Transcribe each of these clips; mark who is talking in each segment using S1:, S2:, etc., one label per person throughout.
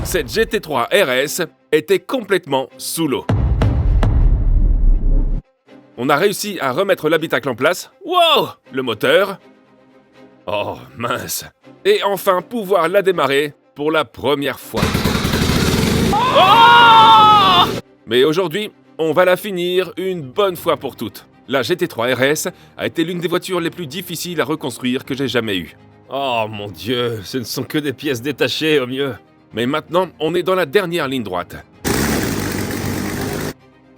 S1: Cette GT3 RS était complètement sous l'eau. On a réussi à remettre l'habitacle en place. Wow! Le moteur. Oh, mince. Et enfin pouvoir la démarrer pour la première fois. Oh! Mais aujourd'hui, on va la finir une bonne fois pour toutes. La GT3 RS a été l'une des voitures les plus difficiles à reconstruire que j'ai jamais eues. Oh mon Dieu, ce ne sont que des pièces détachées au mieux. Mais maintenant, on est dans la dernière ligne droite.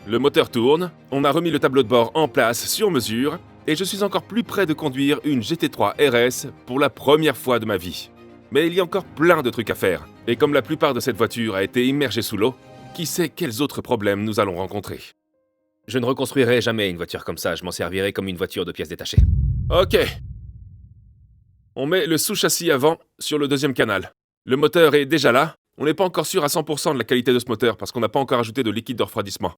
S1: Le moteur tourne, on a remis le tableau de bord en place sur mesure, et je suis encore plus près de conduire une GT3 RS pour la première fois de ma vie. Mais il y a encore plein de trucs à faire, et comme la plupart de cette voiture a été immergée sous l'eau, qui sait quels autres problèmes nous allons rencontrer.
S2: Je ne reconstruirai jamais une voiture comme ça, je m'en servirai comme une voiture de pièces détachées.
S1: Ok. On met le sous-châssis avant sur le deuxième canal. Le moteur est déjà là. On n'est pas encore sûr à 100% de la qualité de ce moteur parce qu'on n'a pas encore ajouté de liquide de refroidissement.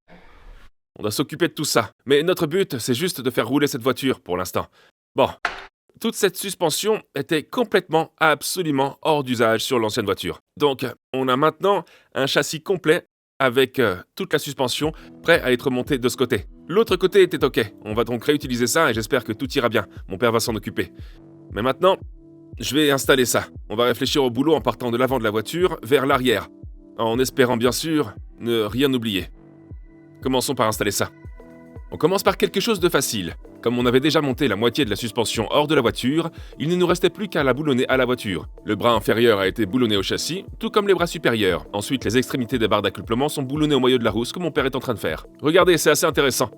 S1: On doit s'occuper de tout ça. Mais notre but, c'est juste de faire rouler cette voiture pour l'instant. Bon, toute cette suspension était complètement, absolument hors d'usage sur l'ancienne voiture. Donc, on a maintenant un châssis complet avec toute la suspension prêt à être monté de ce côté. L'autre côté était ok. On va donc réutiliser ça et j'espère que tout ira bien. Mon père va s'en occuper. Mais maintenant, je vais installer ça. On va réfléchir au boulot en partant de l'avant de la voiture vers l'arrière, en espérant bien sûr ne rien oublier. Commençons par installer ça. On commence par quelque chose de facile. Comme on avait déjà monté la moitié de la suspension hors de la voiture, il ne nous restait plus qu'à la boulonner à la voiture. Le bras inférieur a été boulonné au châssis, tout comme les bras supérieurs. Ensuite, les extrémités des barres d'accouplement sont boulonnées au moyeu de la roue, ce que mon père est en train de faire. Regardez, c'est assez intéressant.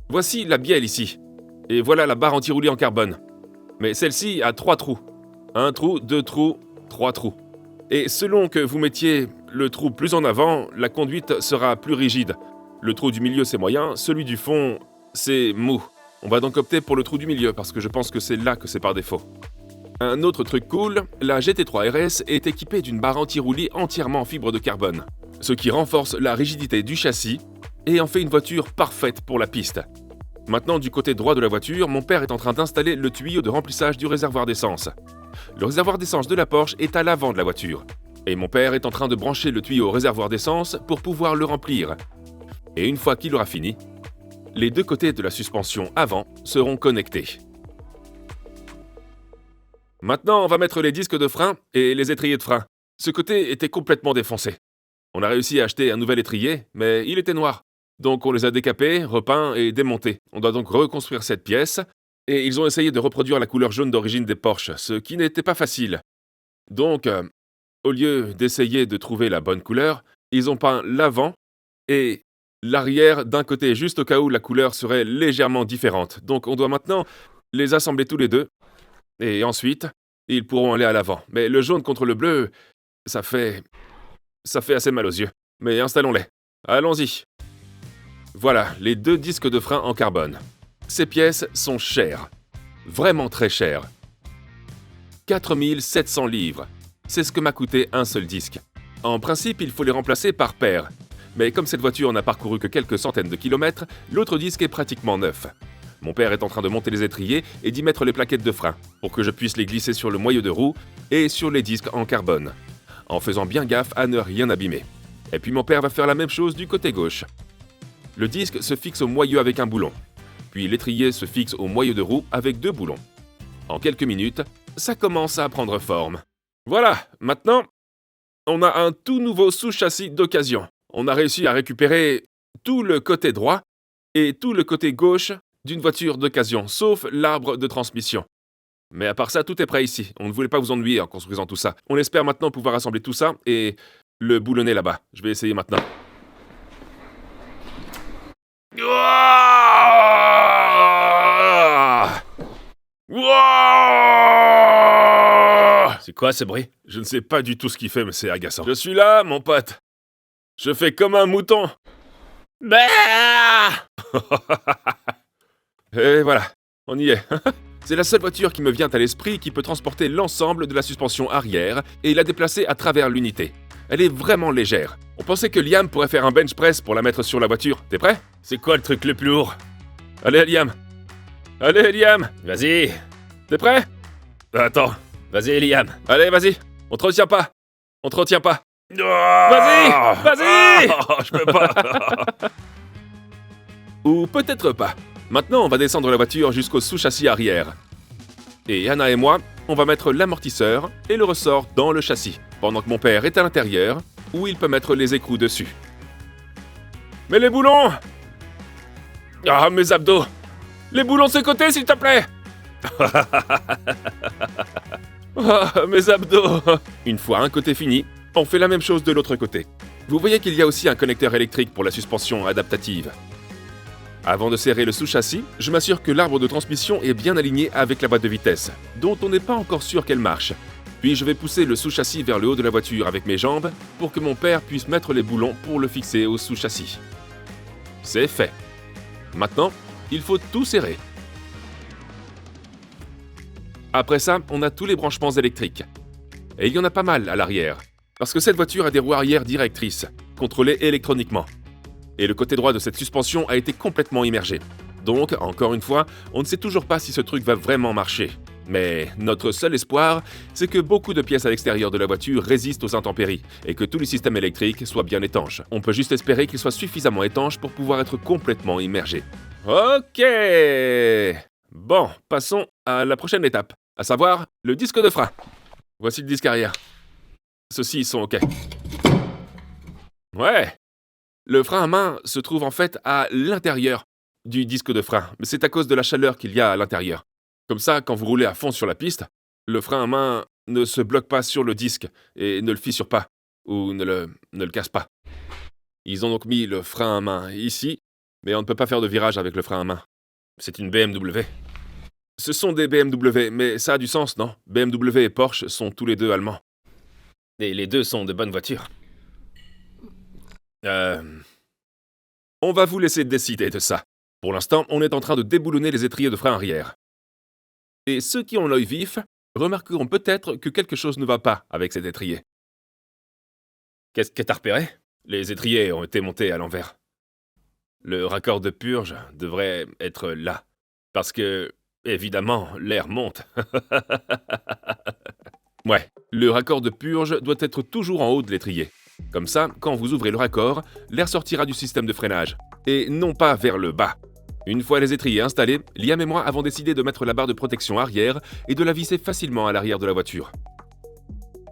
S1: Voici la bielle ici. Et voilà la barre anti-roulis en carbone. Mais celle-ci a 3 trous. 1 trou, 2 trous, 3 trous. Et selon que vous mettiez le trou plus en avant, la conduite sera plus rigide. Le trou du milieu, c'est moyen, celui du fond, c'est mou. On va donc opter pour le trou du milieu, parce que je pense que c'est là que c'est par défaut. Un autre truc cool, la GT3 RS est équipée d'une barre anti-roulis entièrement en fibre de carbone, ce qui renforce la rigidité du châssis et en fait une voiture parfaite pour la piste. Maintenant, du côté droit de la voiture, mon père est en train d'installer le tuyau de remplissage du réservoir d'essence. Le réservoir d'essence de la Porsche est à l'avant de la voiture. Et mon père est en train de brancher le tuyau au réservoir d'essence pour pouvoir le remplir. Et une fois qu'il aura fini, les deux côtés de la suspension avant seront connectés. Maintenant, on va mettre les disques de frein et les étriers de frein. Ce côté était complètement défoncé. On a réussi à acheter un nouvel étrier, mais il était noir. Donc on les a décapés, repeints et démontés. On doit donc reconstruire cette pièce, et ils ont essayé de reproduire la couleur jaune d'origine des Porsche, ce qui n'était pas facile. Donc, au lieu d'essayer de trouver la bonne couleur, ils ont peint l'avant et l'arrière d'un côté, juste au cas où la couleur serait légèrement différente. Donc on doit maintenant les assembler tous les deux, et ensuite, ils pourront aller à l'avant. Mais le jaune contre le bleu, ça fait assez mal aux yeux. Mais installons-les. Allons-y. Voilà, les 2 disques de frein en carbone. Ces pièces sont chères. Vraiment très chères. 4 700 livres. C'est ce que m'a coûté un seul disque. En principe, il faut les remplacer par paire. Mais comme cette voiture n'a parcouru que quelques centaines de kilomètres, l'autre disque est pratiquement neuf. Mon père est en train de monter les étriers et d'y mettre les plaquettes de frein, pour que je puisse les glisser sur le moyeu de roue et sur les disques en carbone, en faisant bien gaffe à ne rien abîmer. Et puis mon père va faire la même chose du côté gauche. Le disque se fixe au moyeu avec un boulon, puis l'étrier se fixe au moyeu de roue avec 2 boulons. En quelques minutes, ça commence à prendre forme. Voilà, maintenant, on a un tout nouveau sous-châssis d'occasion. On a réussi à récupérer tout le côté droit et tout le côté gauche d'une voiture d'occasion, sauf l'arbre de transmission. Mais à part ça, tout est prêt ici. On ne voulait pas vous ennuyer en construisant tout ça. On espère maintenant pouvoir assembler tout ça et le boulonner là-bas. Je vais essayer maintenant.
S2: C'est quoi ce bruit?
S1: Je ne sais pas du tout ce qu'il fait, mais c'est agaçant. Je suis là, mon pote. Je fais comme un mouton. Et voilà, on y est. C'est la seule voiture qui me vient à l'esprit qui peut transporter l'ensemble de la suspension arrière et la déplacer à travers l'unité. Elle est vraiment légère. On pensait que Liam pourrait faire un bench press pour la mettre sur la voiture. T'es prêt?
S2: C'est quoi le truc le plus lourd?
S1: Allez, Liam. Allez, Liam.
S2: Vas-y.
S1: T'es prêt? Attends.
S2: Vas-y, Liam.
S1: Allez, vas-y. On te retient pas. Vas-y, vas-y.
S2: Je peux pas.
S1: Ou peut-être pas. Maintenant, on va descendre la voiture jusqu'au sous-châssis arrière. Et Anna et moi, on va mettre l'amortisseur et le ressort dans le châssis, pendant que mon père est à l'intérieur, où il peut mettre les écrous dessus. Mais les boulons! Ah, mes abdos! Les boulons de ce côté, s'il te plaît! Ah, mes abdos! Une fois un côté fini, on fait la même chose de l'autre côté. Vous voyez qu'il y a aussi un connecteur électrique pour la suspension adaptative. Avant de serrer le sous-châssis, je m'assure que l'arbre de transmission est bien aligné avec la boîte de vitesse, dont on n'est pas encore sûr qu'elle marche. Puis je vais pousser le sous-châssis vers le haut de la voiture avec mes jambes pour que mon père puisse mettre les boulons pour le fixer au sous-châssis. C'est fait. Maintenant, il faut tout serrer. Après ça, on a tous les branchements électriques. Et il y en a pas mal à l'arrière, parce que cette voiture a des roues arrière directrices, contrôlées électroniquement. Et le côté droit de cette suspension a été complètement immergé. Donc, encore une fois, on ne sait toujours pas si ce truc va vraiment marcher. Mais notre seul espoir, c'est que beaucoup de pièces à l'extérieur de la voiture résistent aux intempéries et que tous les systèmes électriques soient bien étanches. On peut juste espérer qu'ils soient suffisamment étanches pour pouvoir être complètement immergés. Ok! Bon, passons à la prochaine étape, à savoir le disque de frein. Voici le disque arrière. Ceux-ci sont ok. Ouais! Le frein à main se trouve en fait à l'intérieur du disque de frein, mais c'est à cause de la chaleur qu'il y a à l'intérieur. Comme ça, quand vous roulez à fond sur la piste, le frein à main ne se bloque pas sur le disque et ne le fissure pas, ou ne le casse pas. Ils ont donc mis le frein à main ici, mais on ne peut pas faire de virage avec le frein à main. C'est une BMW. Ce sont des BMW, mais ça a du sens, non? BMW et Porsche sont tous les deux allemands.
S2: Et les deux sont de bonnes voitures.
S1: On va vous laisser décider de ça. Pour l'instant, on est en train de déboulonner les étriers de frein arrière. Et ceux qui ont l'œil vif remarqueront peut-être que quelque chose ne va pas avec cet étrier.
S2: Qu'est-ce que t'as repéré?
S1: Les étriers ont été montés à l'envers. Le raccord de purge devrait être là. Parce que, évidemment, l'air monte. Ouais, le raccord de purge doit être toujours en haut de l'étrier. Comme ça, quand vous ouvrez le raccord, l'air sortira du système de freinage, et non pas vers le bas. Une fois les étriers installés, Liam et moi avons décidé de mettre la barre de protection arrière et de la visser facilement à l'arrière de la voiture.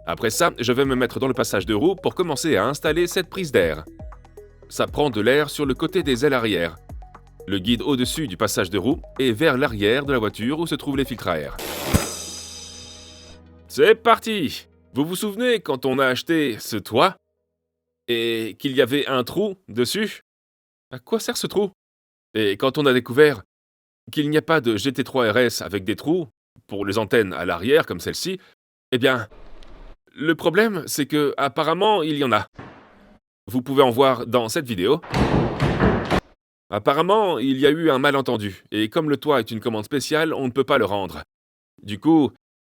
S1: Après ça, je vais me mettre dans le passage de roue pour commencer à installer cette prise d'air. Ça prend de l'air sur le côté des ailes arrière. Le guide au-dessus du passage de roue et vers l'arrière de la voiture où se trouvent les filtres à air. C'est parti! Vous vous souvenez quand on a acheté ce toit et qu'il y avait un trou dessus? À quoi sert ce trou? Et quand on a découvert qu'il n'y a pas de GT3 RS avec des trous pour les antennes à l'arrière comme celle-ci, eh bien, le problème c'est que apparemment il y en a. Vous pouvez en voir dans cette vidéo. Apparemment, il y a eu un malentendu, et comme le toit est une commande spéciale, on ne peut pas le rendre. Du coup,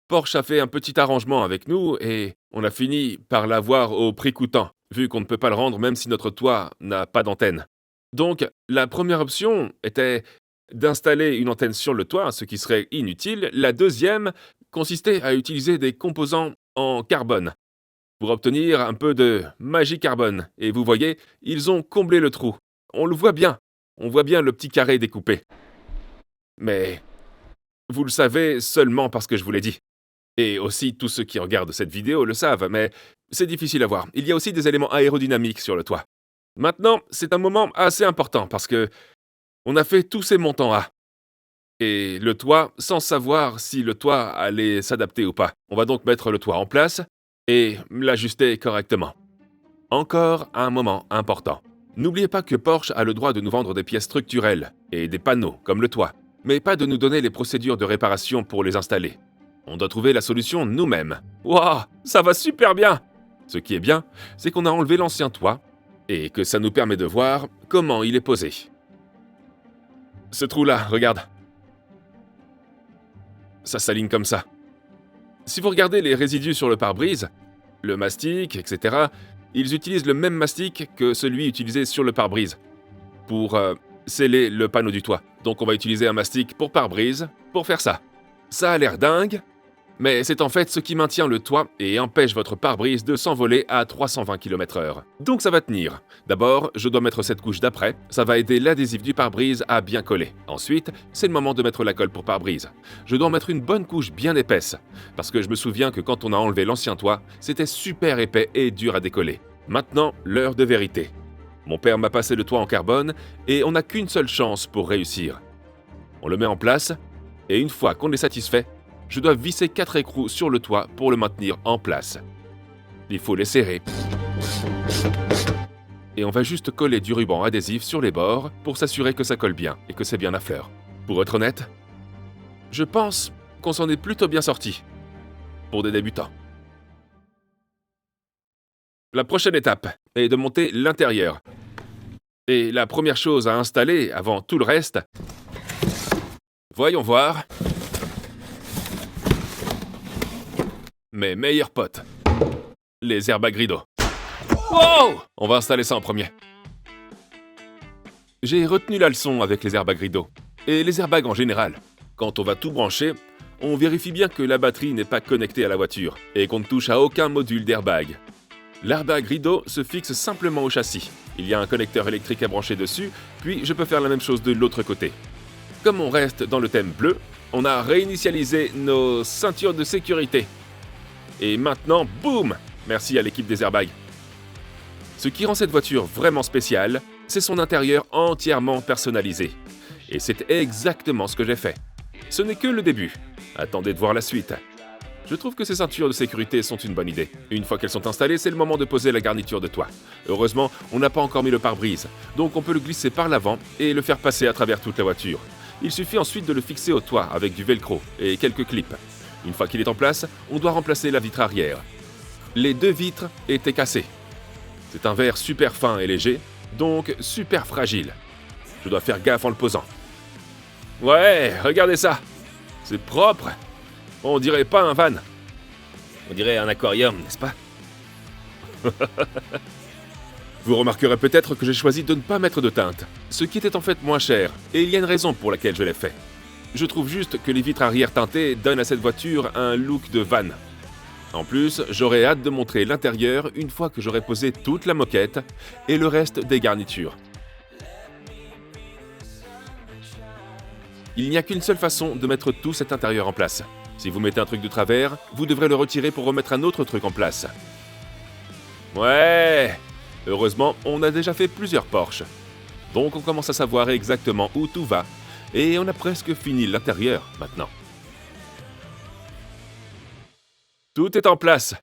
S1: Porsche a fait un petit arrangement avec nous, et on a fini par l'avoir au prix coûtant, vu qu'on ne peut pas le rendre même si notre toit n'a pas d'antenne. Donc, la première option était d'installer une antenne sur le toit, ce qui serait inutile. La deuxième consistait à utiliser des composants en carbone, pour obtenir un peu de magie carbone. Et vous voyez, ils ont comblé le trou. On le voit bien. On voit bien le petit carré découpé. Mais vous le savez seulement parce que je vous l'ai dit. Et aussi tous ceux qui regardent cette vidéo le savent, mais c'est difficile à voir. Il y a aussi des éléments aérodynamiques sur le toit. Maintenant, c'est un moment assez important parce que on a fait tous ces montants A. Et le toit, sans savoir si le toit allait s'adapter ou pas. On va donc mettre le toit en place et l'ajuster correctement. Encore un moment important. N'oubliez pas que Porsche a le droit de nous vendre des pièces structurelles et des panneaux, comme le toit, mais pas de nous donner les procédures de réparation pour les installer. On doit trouver la solution nous-mêmes. Waouh, ça va super bien! Ce qui est bien, c'est qu'on a enlevé l'ancien toit et que ça nous permet de voir comment il est posé. Ce trou-là, regarde. Ça s'aligne comme ça. Si vous regardez les résidus sur le pare-brise, le mastic, etc., ils utilisent le même mastic que celui utilisé sur le pare-brise pour sceller le panneau du toit. Donc on va utiliser un mastic pour pare-brise pour faire ça. Ça a l'air dingue, Mais c'est en fait ce qui maintient le toit et empêche votre pare-brise de s'envoler à 320 km/h. Donc ça va tenir. D'abord, je dois mettre cette couche d'après, ça va aider l'adhésif du pare-brise à bien coller. Ensuite, c'est le moment de mettre la colle pour pare-brise. Je dois en mettre une bonne couche bien épaisse, parce que je me souviens que quand on a enlevé l'ancien toit, c'était super épais et dur à décoller. Maintenant, l'heure de vérité. Mon père m'a passé le toit en carbone et on n'a qu'une seule chance pour réussir. On le met en place et une fois qu'on est satisfait, je dois visser 4 écrous sur le toit pour le maintenir en place. Il faut les serrer. Et on va juste coller du ruban adhésif sur les bords pour s'assurer que ça colle bien et que c'est bien à fleur. Pour être honnête, je pense qu'on s'en est plutôt bien sorti pour des débutants. La prochaine étape est de monter l'intérieur. Et la première chose à installer avant tout le reste, voyons voir, mes meilleurs potes, les airbags rideaux. Wow! On va installer ça en premier. J'ai retenu la leçon avec les airbags rideaux, et les airbags en général. Quand on va tout brancher, on vérifie bien que la batterie n'est pas connectée à la voiture, et qu'on ne touche à aucun module d'airbag. L'airbag rideau se fixe simplement au châssis. Il y a un connecteur électrique à brancher dessus, puis je peux faire la même chose de l'autre côté. Comme on reste dans le thème bleu, on a réinitialisé nos ceintures de sécurité. Et maintenant, boum! Merci à l'équipe des airbags. Ce qui rend cette voiture vraiment spéciale, c'est son intérieur entièrement personnalisé. Et c'est exactement ce que j'ai fait. Ce n'est que le début. Attendez de voir la suite. Je trouve que ces ceintures de sécurité sont une bonne idée. Une fois qu'elles sont installées, c'est le moment de poser la garniture de toit. Heureusement, on n'a pas encore mis le pare-brise, donc on peut le glisser par l'avant et le faire passer à travers toute la voiture. Il suffit ensuite de le fixer au toit avec du velcro et quelques clips. Une fois qu'il est en place, on doit remplacer la vitre arrière. Les 2 vitres étaient cassées. C'est un verre super fin et léger, donc super fragile. Je dois faire gaffe en le posant. Ouais, regardez ça! C'est propre! On dirait pas un van.
S2: On dirait un aquarium, n'est-ce pas?
S1: Vous remarquerez peut-être que j'ai choisi de ne pas mettre de teinte, ce qui était en fait moins cher, et il y a une raison pour laquelle je l'ai fait. Je trouve juste que les vitres arrière teintées donnent à cette voiture un look de van. En plus, j'aurais hâte de montrer l'intérieur une fois que j'aurai posé toute la moquette et le reste des garnitures. Il n'y a qu'une seule façon de mettre tout cet intérieur en place. Si vous mettez un truc de travers, vous devrez le retirer pour remettre un autre truc en place. Ouais! Heureusement, on a déjà fait plusieurs Porsche. Donc on commence à savoir exactement où tout va, et on a presque fini l'intérieur maintenant. Tout est en place.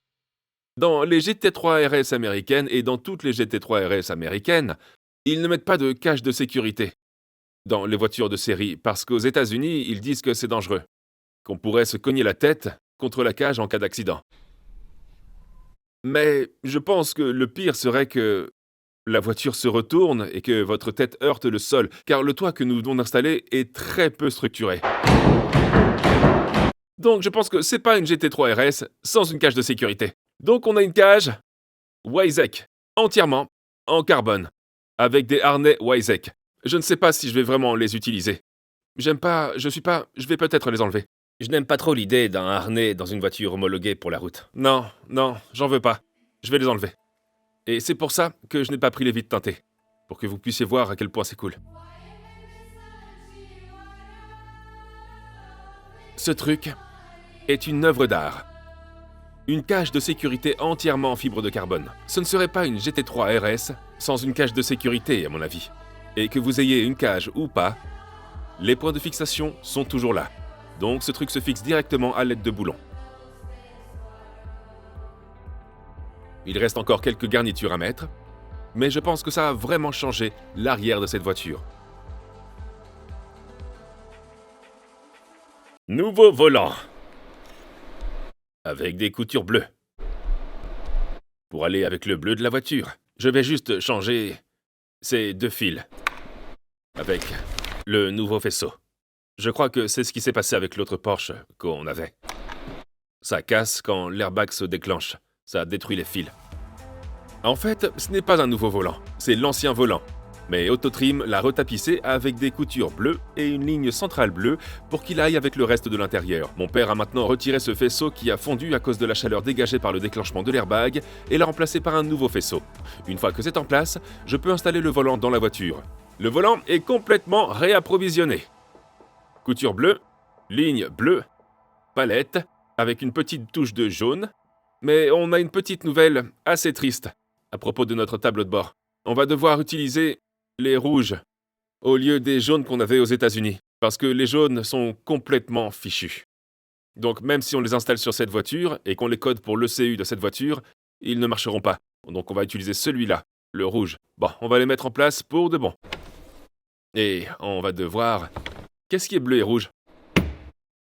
S1: Dans les GT3 RS américaines et dans toutes les GT3 RS américaines, ils ne mettent pas de cage de sécurité dans les voitures de série parce qu'aux États-Unis, ils disent que c'est dangereux, qu'on pourrait se cogner la tête contre la cage en cas d'accident. Mais je pense que le pire serait que la voiture se retourne et que votre tête heurte le sol, car le toit que nous venons d'installer est très peu structuré. Donc je pense que c'est pas une GT3 RS sans une cage de sécurité. Donc on a une cage Weissach, entièrement en carbone, avec des harnais Weissach. Je ne sais pas si je vais vraiment les utiliser. Je vais peut-être les enlever.
S2: Je n'aime pas trop l'idée d'un harnais dans une voiture homologuée pour la route.
S1: Non, j'en veux pas. Je vais les enlever. Et c'est pour ça que je n'ai pas pris les vitres teintées, pour que vous puissiez voir à quel point c'est cool. Ce truc est une œuvre d'art. Une cage de sécurité entièrement en fibre de carbone. Ce ne serait pas une GT3 RS sans une cage de sécurité, à mon avis. Et que vous ayez une cage ou pas, les points de fixation sont toujours là. Donc ce truc se fixe directement à l'aide de boulons. Il reste encore quelques garnitures à mettre, mais je pense que ça a vraiment changé l'arrière de cette voiture.
S2: Nouveau volant. Avec des coutures bleues. Pour aller avec le bleu de la voiture, je vais juste changer ces 2 fils. Avec le nouveau faisceau. Je crois que c'est ce qui s'est passé avec l'autre Porsche qu'on avait. Ça casse quand l'airbag se déclenche. Ça détruit les fils. En fait, ce n'est pas un nouveau volant, c'est l'ancien volant.
S1: Mais Autotrim l'a retapissé avec des coutures bleues et une ligne centrale bleue pour qu'il aille avec le reste de l'intérieur. Mon père a maintenant retiré ce faisceau qui a fondu à cause de la chaleur dégagée par le déclenchement de l'airbag et l'a remplacé par un nouveau faisceau. Une fois que c'est en place, je peux installer le volant dans la voiture. Le volant est complètement réapprovisionné. Couture bleue, ligne bleue, palette, avec une petite touche de jaune. Mais on a une petite nouvelle assez triste à propos de notre tableau de bord. On va devoir utiliser les rouges au lieu des jaunes qu'on avait aux États-Unis, parce que les jaunes sont complètement fichus. Donc même si on les installe sur cette voiture et qu'on les code pour l'ECU de cette voiture, ils ne marcheront pas. Donc on va utiliser celui-là, le rouge. Bon, on va les mettre en place pour de bon. Et on va devoir... Qu'est-ce qui est bleu et rouge?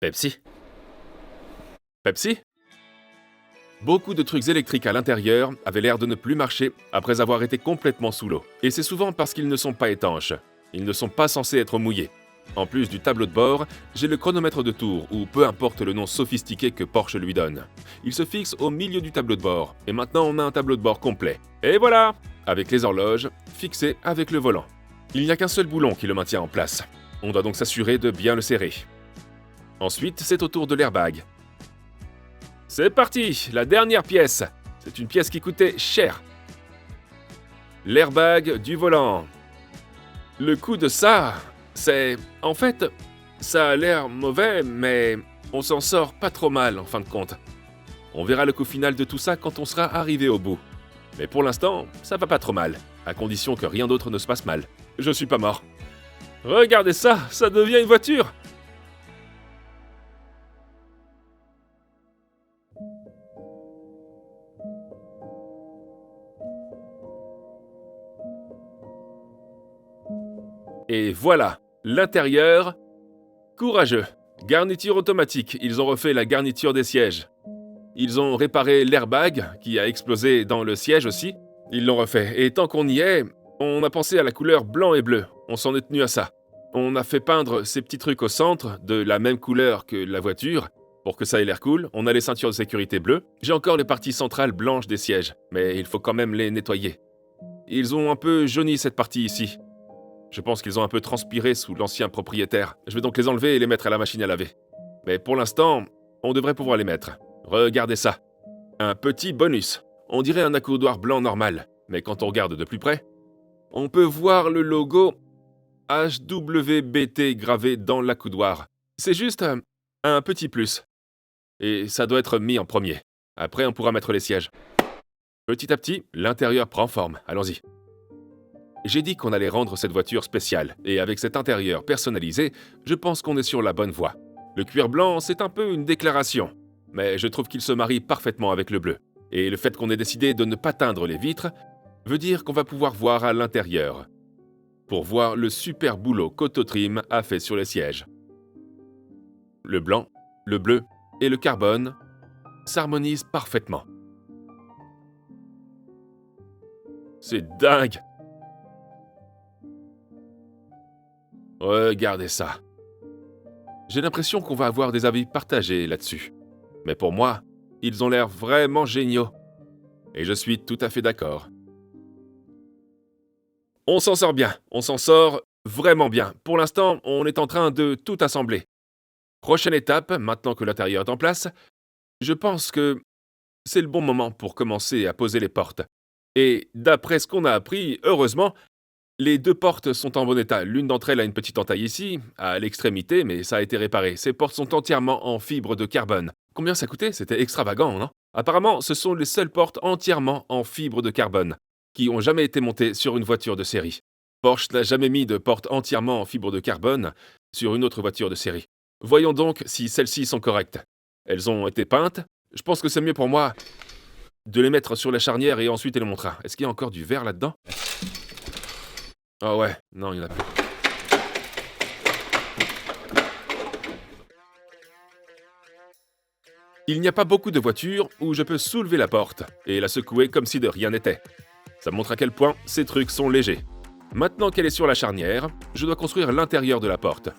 S2: Pepsi?
S1: Pepsi? Beaucoup de trucs électriques à l'intérieur avaient l'air de ne plus marcher après avoir été complètement sous l'eau. Et c'est souvent parce qu'ils ne sont pas étanches. Ils ne sont pas censés être mouillés. En plus du tableau de bord, j'ai le chronomètre de tour, ou peu importe le nom sophistiqué que Porsche lui donne. Il se fixe au milieu du tableau de bord, et maintenant on a un tableau de bord complet. Et voilà! Avec les horloges, fixées avec le volant. Il n'y a qu'un seul boulon qui le maintient en place. On doit donc s'assurer de bien le serrer. Ensuite, c'est au tour de l'airbag. C'est parti, la dernière pièce. C'est une pièce qui coûtait cher. L'airbag du volant. Le coût de ça, c'est... En fait, ça a l'air mauvais, mais on s'en sort pas trop mal en fin de compte. On verra le coût final de tout ça quand on sera arrivé au bout. Mais pour l'instant, ça va pas trop mal, à condition que rien d'autre ne se passe mal. Je suis pas mort. Regardez ça, ça devient une voiture! Et voilà, l'intérieur, courageux. Garniture automatique, ils ont refait la garniture des sièges. Ils ont réparé l'airbag, qui a explosé dans le siège aussi. Ils l'ont refait, et tant qu'on y est, on a pensé à la couleur blanc et bleu. On s'en est tenu à ça. On a fait peindre ces petits trucs au centre, de la même couleur que la voiture, pour que ça ait l'air cool. On a les ceintures de sécurité bleues. J'ai encore les parties centrales blanches des sièges, mais il faut quand même les nettoyer. Ils ont un peu jauni cette partie ici. Je pense qu'ils ont un peu transpiré sous l'ancien propriétaire. Je vais donc les enlever et les mettre à la machine à laver. Mais pour l'instant, on devrait pouvoir les mettre. Regardez ça. Un petit bonus. On dirait un accoudoir blanc normal, mais quand on regarde de plus près, on peut voir le logo HWBT gravé dans l'accoudoir. C'est juste un petit plus. Et ça doit être mis en premier. Après, on pourra mettre les sièges. Petit à petit, l'intérieur prend forme. Allons-y. J'ai dit qu'on allait rendre cette voiture spéciale, et avec cet intérieur personnalisé, je pense qu'on est sur la bonne voie. Le cuir blanc, c'est un peu une déclaration, mais je trouve qu'il se marie parfaitement avec le bleu. Et le fait qu'on ait décidé de ne pas teindre les vitres veut dire qu'on va pouvoir voir à l'intérieur, pour voir le super boulot qu'Autotrim a fait sur les sièges. Le blanc, le bleu et le carbone s'harmonisent parfaitement. C'est dingue! Regardez ça. J'ai l'impression qu'on va avoir des avis partagés là-dessus. Mais pour moi, ils ont l'air vraiment géniaux. Et je suis tout à fait d'accord. On s'en sort bien. On s'en sort vraiment bien. Pour l'instant, on est en train de tout assembler. Prochaine étape, maintenant que l'intérieur est en place, je pense que c'est le bon moment pour commencer à poser les portes. Et d'après ce qu'on a appris, heureusement, les deux portes sont en bon état. L'une d'entre elles a une petite entaille ici, à l'extrémité, mais ça a été réparé. Ces portes sont entièrement en fibre de carbone. Combien ça coûtait? C'était extravagant, non? Apparemment, ce sont les seules portes entièrement en fibre de carbone qui ont jamais été montées sur une voiture de série. Porsche n'a jamais mis de porte entièrement en fibre de carbone sur une autre voiture de série. Voyons donc si celles-ci sont correctes. Elles ont été peintes. Je pense que c'est mieux pour moi de les mettre sur la charnière et ensuite les montrer. Est-ce qu'il y a encore du verre là-dedans? Ah ouais, non, il n'y en a plus. Il n'y a pas beaucoup de voitures où je peux soulever la porte et la secouer comme si de rien n'était. Ça montre à quel point ces trucs sont légers. Maintenant qu'elle est sur la charnière, je dois construire l'intérieur de la porte.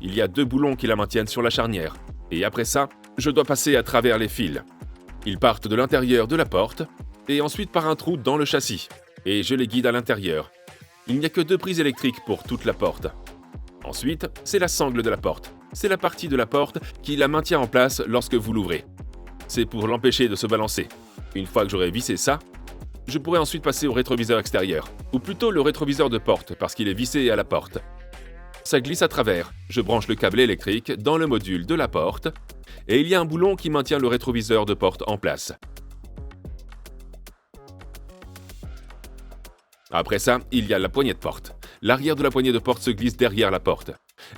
S1: Il y a 2 boulons qui la maintiennent sur la charnière. Et après ça, je dois passer à travers les fils. Ils partent de l'intérieur de la porte et ensuite par un trou dans le châssis. Et je les guide à l'intérieur. Il n'y a que 2 prises électriques pour toute la porte. Ensuite, c'est la sangle de la porte. C'est la partie de la porte qui la maintient en place lorsque vous l'ouvrez. C'est pour l'empêcher de se balancer. Une fois que j'aurai vissé ça, je pourrai ensuite passer au rétroviseur extérieur, ou plutôt le rétroviseur de porte parce qu'il est vissé à la porte. Ça glisse à travers, je branche le câble électrique dans le module de la porte, et il y a un boulon qui maintient le rétroviseur de porte en place. Après ça, il y a la poignée de porte. L'arrière de la poignée de porte se glisse derrière la porte.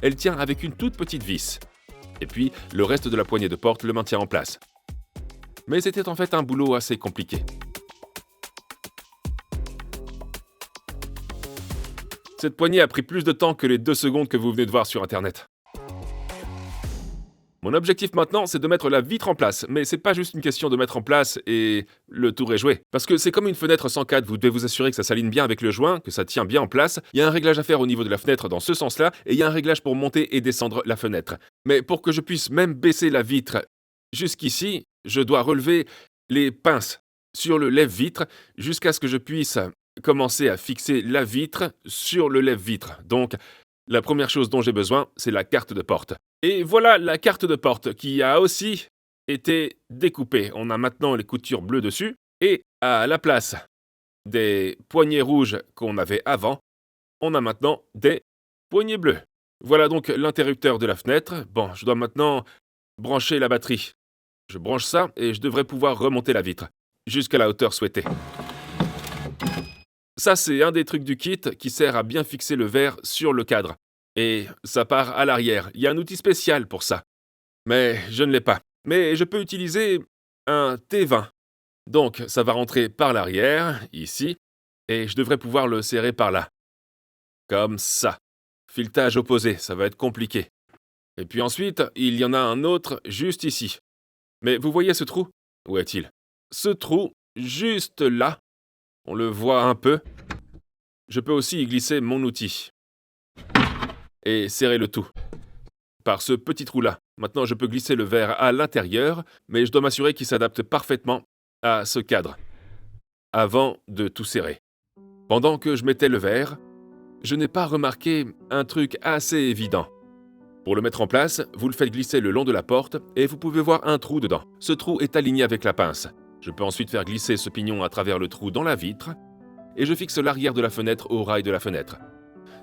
S1: Elle tient avec une toute petite vis. Et puis, le reste de la poignée de porte le maintient en place. Mais c'était en fait un boulot assez compliqué. Cette poignée a pris plus de temps que les 2 secondes que vous venez de voir sur Internet. Mon objectif maintenant, c'est de mettre la vitre en place, mais c'est pas juste une question de mettre en place et le tour est joué. Parce que c'est comme une fenêtre sans cadre, vous devez vous assurer que ça s'aligne bien avec le joint, que ça tient bien en place. Il y a un réglage à faire au niveau de la fenêtre dans ce sens-là, et il y a un réglage pour monter et descendre la fenêtre. Mais pour que je puisse même baisser la vitre jusqu'ici, je dois relever les pinces sur le lève-vitre jusqu'à ce que je puisse commencer à fixer la vitre sur le lève-vitre. Donc, la première chose dont j'ai besoin, c'est la carte de porte. Et voilà la carte de porte qui a aussi été découpée. On a maintenant les coutures bleues dessus. Et à la place des poignées rouges qu'on avait avant, on a maintenant des poignées bleues. Voilà donc l'interrupteur de la fenêtre. Bon, je dois maintenant brancher la batterie. Je branche ça et je devrais pouvoir remonter la vitre jusqu'à la hauteur souhaitée. Ça, c'est un des trucs du kit qui sert à bien fixer le verre sur le cadre. Et ça part à l'arrière. Il y a un outil spécial pour ça. Mais je ne l'ai pas. Mais je peux utiliser un T20. Donc, ça va rentrer par l'arrière, ici, et je devrais pouvoir le serrer par là. Comme ça. Filetage opposé, ça va être compliqué. Et puis ensuite, il y en a un autre juste ici. Mais vous voyez ce trou? Où est-il? Ce trou, juste là, on le voit un peu. Je peux aussi y glisser mon outil. Et serrer le tout. Par ce petit trou-là. Maintenant, je peux glisser le verre à l'intérieur, mais je dois m'assurer qu'il s'adapte parfaitement à ce cadre, avant de tout serrer. Pendant que je mettais le verre, je n'ai pas remarqué un truc assez évident. Pour le mettre en place, vous le faites glisser le long de la porte et vous pouvez voir un trou dedans. Ce trou est aligné avec la pince. Je peux ensuite faire glisser ce pignon à travers le trou dans la vitre et je fixe l'arrière de la fenêtre au rail de la fenêtre.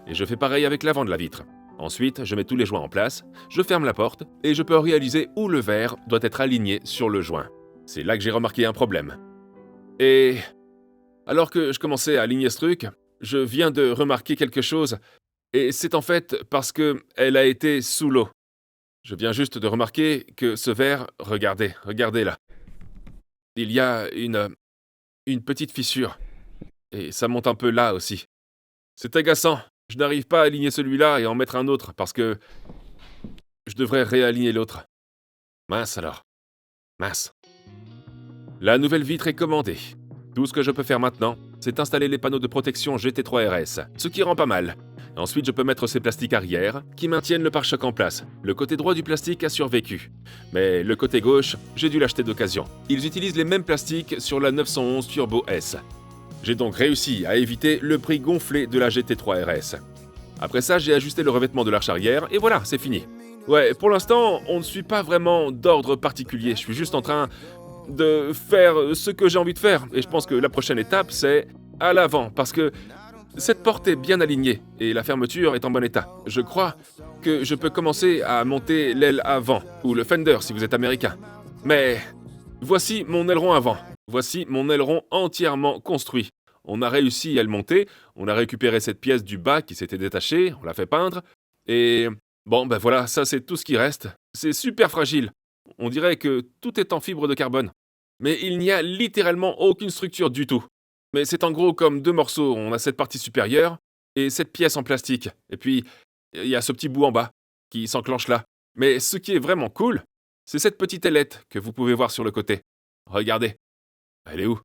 S1: Et je fais pareil avec l'avant de la vitre. Ensuite, je mets tous les joints en place, je ferme la porte et je peux réaliser où le verre doit être aligné sur le joint. C'est là que j'ai remarqué un problème. Et alors que je commençais à aligner ce truc, je viens de remarquer quelque chose. Et c'est en fait parce qu'elle a été sous l'eau. Je viens juste de remarquer que ce verre, regardez là. Il y a une petite fissure. Et ça monte un peu là aussi. C'est agaçant. Je n'arrive pas à aligner celui-là et en mettre un autre parce que je devrais réaligner l'autre. Mince alors. Mince. La nouvelle vitre est commandée. Tout ce que je peux faire maintenant, c'est installer les panneaux de protection GT3RS, ce qui rend pas mal. Ensuite, je peux mettre ces plastiques arrière qui maintiennent le pare-choc en place. Le côté droit du plastique a survécu. Mais le côté gauche, j'ai dû l'acheter d'occasion. Ils utilisent les mêmes plastiques sur la 911 Turbo S. J'ai donc réussi à éviter le prix gonflé de la GT3RS. Après ça, j'ai ajusté le revêtement de l'arche arrière et voilà, c'est fini. Ouais, pour l'instant, on ne suit pas vraiment d'ordre particulier. Je suis juste en train de faire ce que j'ai envie de faire. Et je pense que la prochaine étape, c'est à l'avant, parce que cette porte est bien alignée et la fermeture est en bon état. Je crois que je peux commencer à monter l'aile avant, ou le fender si vous êtes américain. Mais voici mon aileron avant. Voici mon aileron entièrement construit. On a réussi à le monter, on a récupéré cette pièce du bas qui s'était détachée, on l'a fait peindre, et bon, ben voilà, ça c'est tout ce qui reste. C'est super fragile. On dirait que tout est en fibre de carbone. Mais il n'y a littéralement aucune structure du tout. Mais c'est en gros comme 2 morceaux. On a cette partie supérieure et cette pièce en plastique. Et puis, il y a ce petit bout en bas qui s'enclenche là. Mais ce qui est vraiment cool, c'est cette petite ailette que vous pouvez voir sur le côté. Regardez. Elle est où?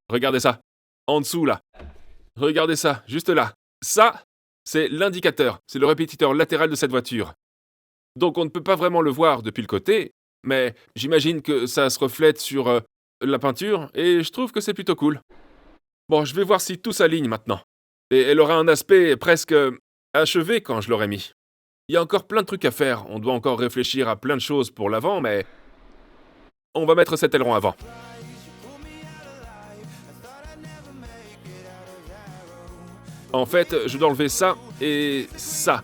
S1: Regardez ça. En dessous, là. Regardez ça, juste là. Ça, c'est l'indicateur. C'est le répétiteur latéral de cette voiture. Donc on ne peut pas vraiment le voir depuis le côté, mais j'imagine que ça se reflète sur la peinture, et je trouve que c'est plutôt cool. Bon, je vais voir si tout s'aligne maintenant. Et elle aura un aspect presque achevé quand je l'aurai mis. Il y a encore plein de trucs à faire, on doit encore réfléchir à plein de choses pour l'avant, mais on va mettre cet aileron avant. En fait, je dois enlever ça et ça.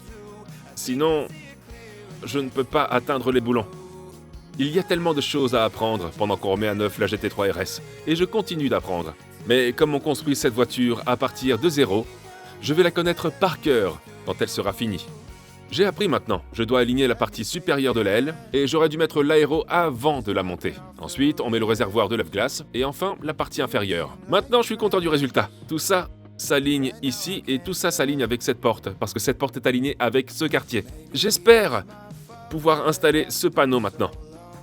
S1: Sinon, je ne peux pas atteindre les boulons. Il y a tellement de choses à apprendre pendant qu'on remet à neuf la GT3 RS, et je continue d'apprendre. Mais comme on construit cette voiture à partir de zéro, je vais la connaître par cœur quand elle sera finie. J'ai appris maintenant, je dois aligner la partie supérieure de l'aile, et j'aurais dû mettre l'aéro avant de la monter. Ensuite, on met le réservoir de lave-glace, et enfin, la partie inférieure. Maintenant, je suis content du résultat. Tout ça s'aligne ici, et tout ça s'aligne avec cette porte, parce que cette porte est alignée avec ce quartier. J'espère pouvoir installer ce panneau maintenant.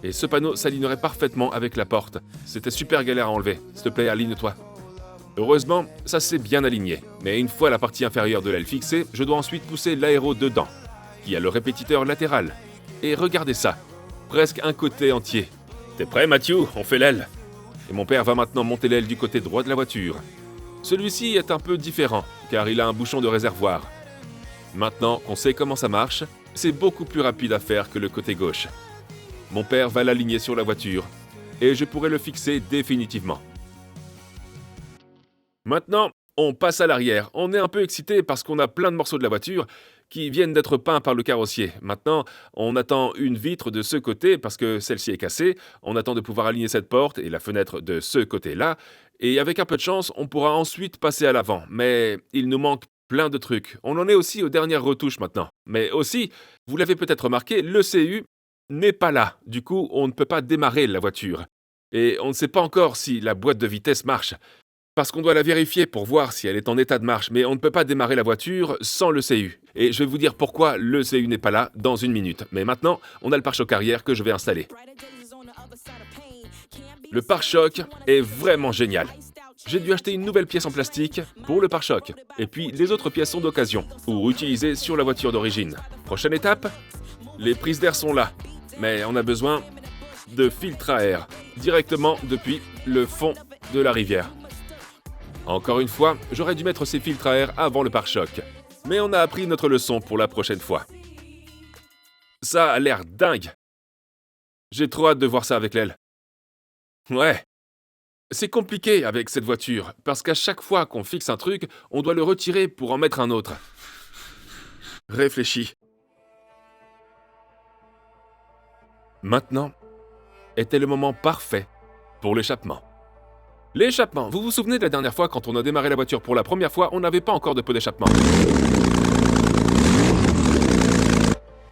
S1: Et ce panneau s'alignerait parfaitement avec la porte. C'était super galère à enlever. S'il te plaît, aligne-toi. Heureusement, ça s'est bien aligné. Mais une fois la partie inférieure de l'aile fixée, je dois ensuite pousser l'aéro dedans, qui a le répétiteur latéral. Et regardez ça, presque un côté entier. T'es prêt, Matthew? On fait l'aile. Et mon père va maintenant monter l'aile du côté droit de la voiture. Celui-ci est un peu différent, car il a un bouchon de réservoir. Maintenant qu'on sait comment ça marche, c'est beaucoup plus rapide à faire que le côté gauche. Mon père va l'aligner sur la voiture, et je pourrai le fixer définitivement. Maintenant, on passe à l'arrière. On est un peu excité parce qu'on a plein de morceaux de la voiture qui viennent d'être peints par le carrossier. Maintenant, on attend une vitre de ce côté parce que celle-ci est cassée. On attend de pouvoir aligner cette porte et la fenêtre de ce côté-là. Et avec un peu de chance, on pourra ensuite passer à l'avant. Mais il nous manque plein de trucs. On en est aussi aux dernières retouches maintenant. Mais aussi, vous l'avez peut-être remarqué, le CU n'est pas là. Du coup, on ne peut pas démarrer la voiture. Et on ne sait pas encore si la boîte de vitesse marche. Parce qu'on doit la vérifier pour voir si elle est en état de marche, mais on ne peut pas démarrer la voiture sans le CU. Et je vais vous dire pourquoi le CU n'est pas là dans une minute. Mais maintenant, on a le pare-choc arrière que je vais installer. Le pare-choc est vraiment génial. J'ai dû acheter une nouvelle pièce en plastique pour le pare-choc. Et puis, les autres pièces sont d'occasion, ou utilisées sur la voiture d'origine. Prochaine étape, les prises d'air sont là. Mais on a besoin de filtres à air, directement depuis le fond de la rivière. Encore une fois, j'aurais dû mettre ces filtres à air avant le pare-choc. Mais on a appris notre leçon pour la prochaine fois. Ça a l'air dingue. J'ai trop hâte de voir ça avec l'aile. Ouais. C'est compliqué avec cette voiture, parce qu'à chaque fois qu'on fixe un truc, on doit le retirer pour en mettre un autre. Réfléchis. Maintenant était le moment parfait pour l'échappement. L'échappement, vous vous souvenez de la dernière fois quand on a démarré la voiture pour la première fois, on n'avait pas encore de pot d'échappement.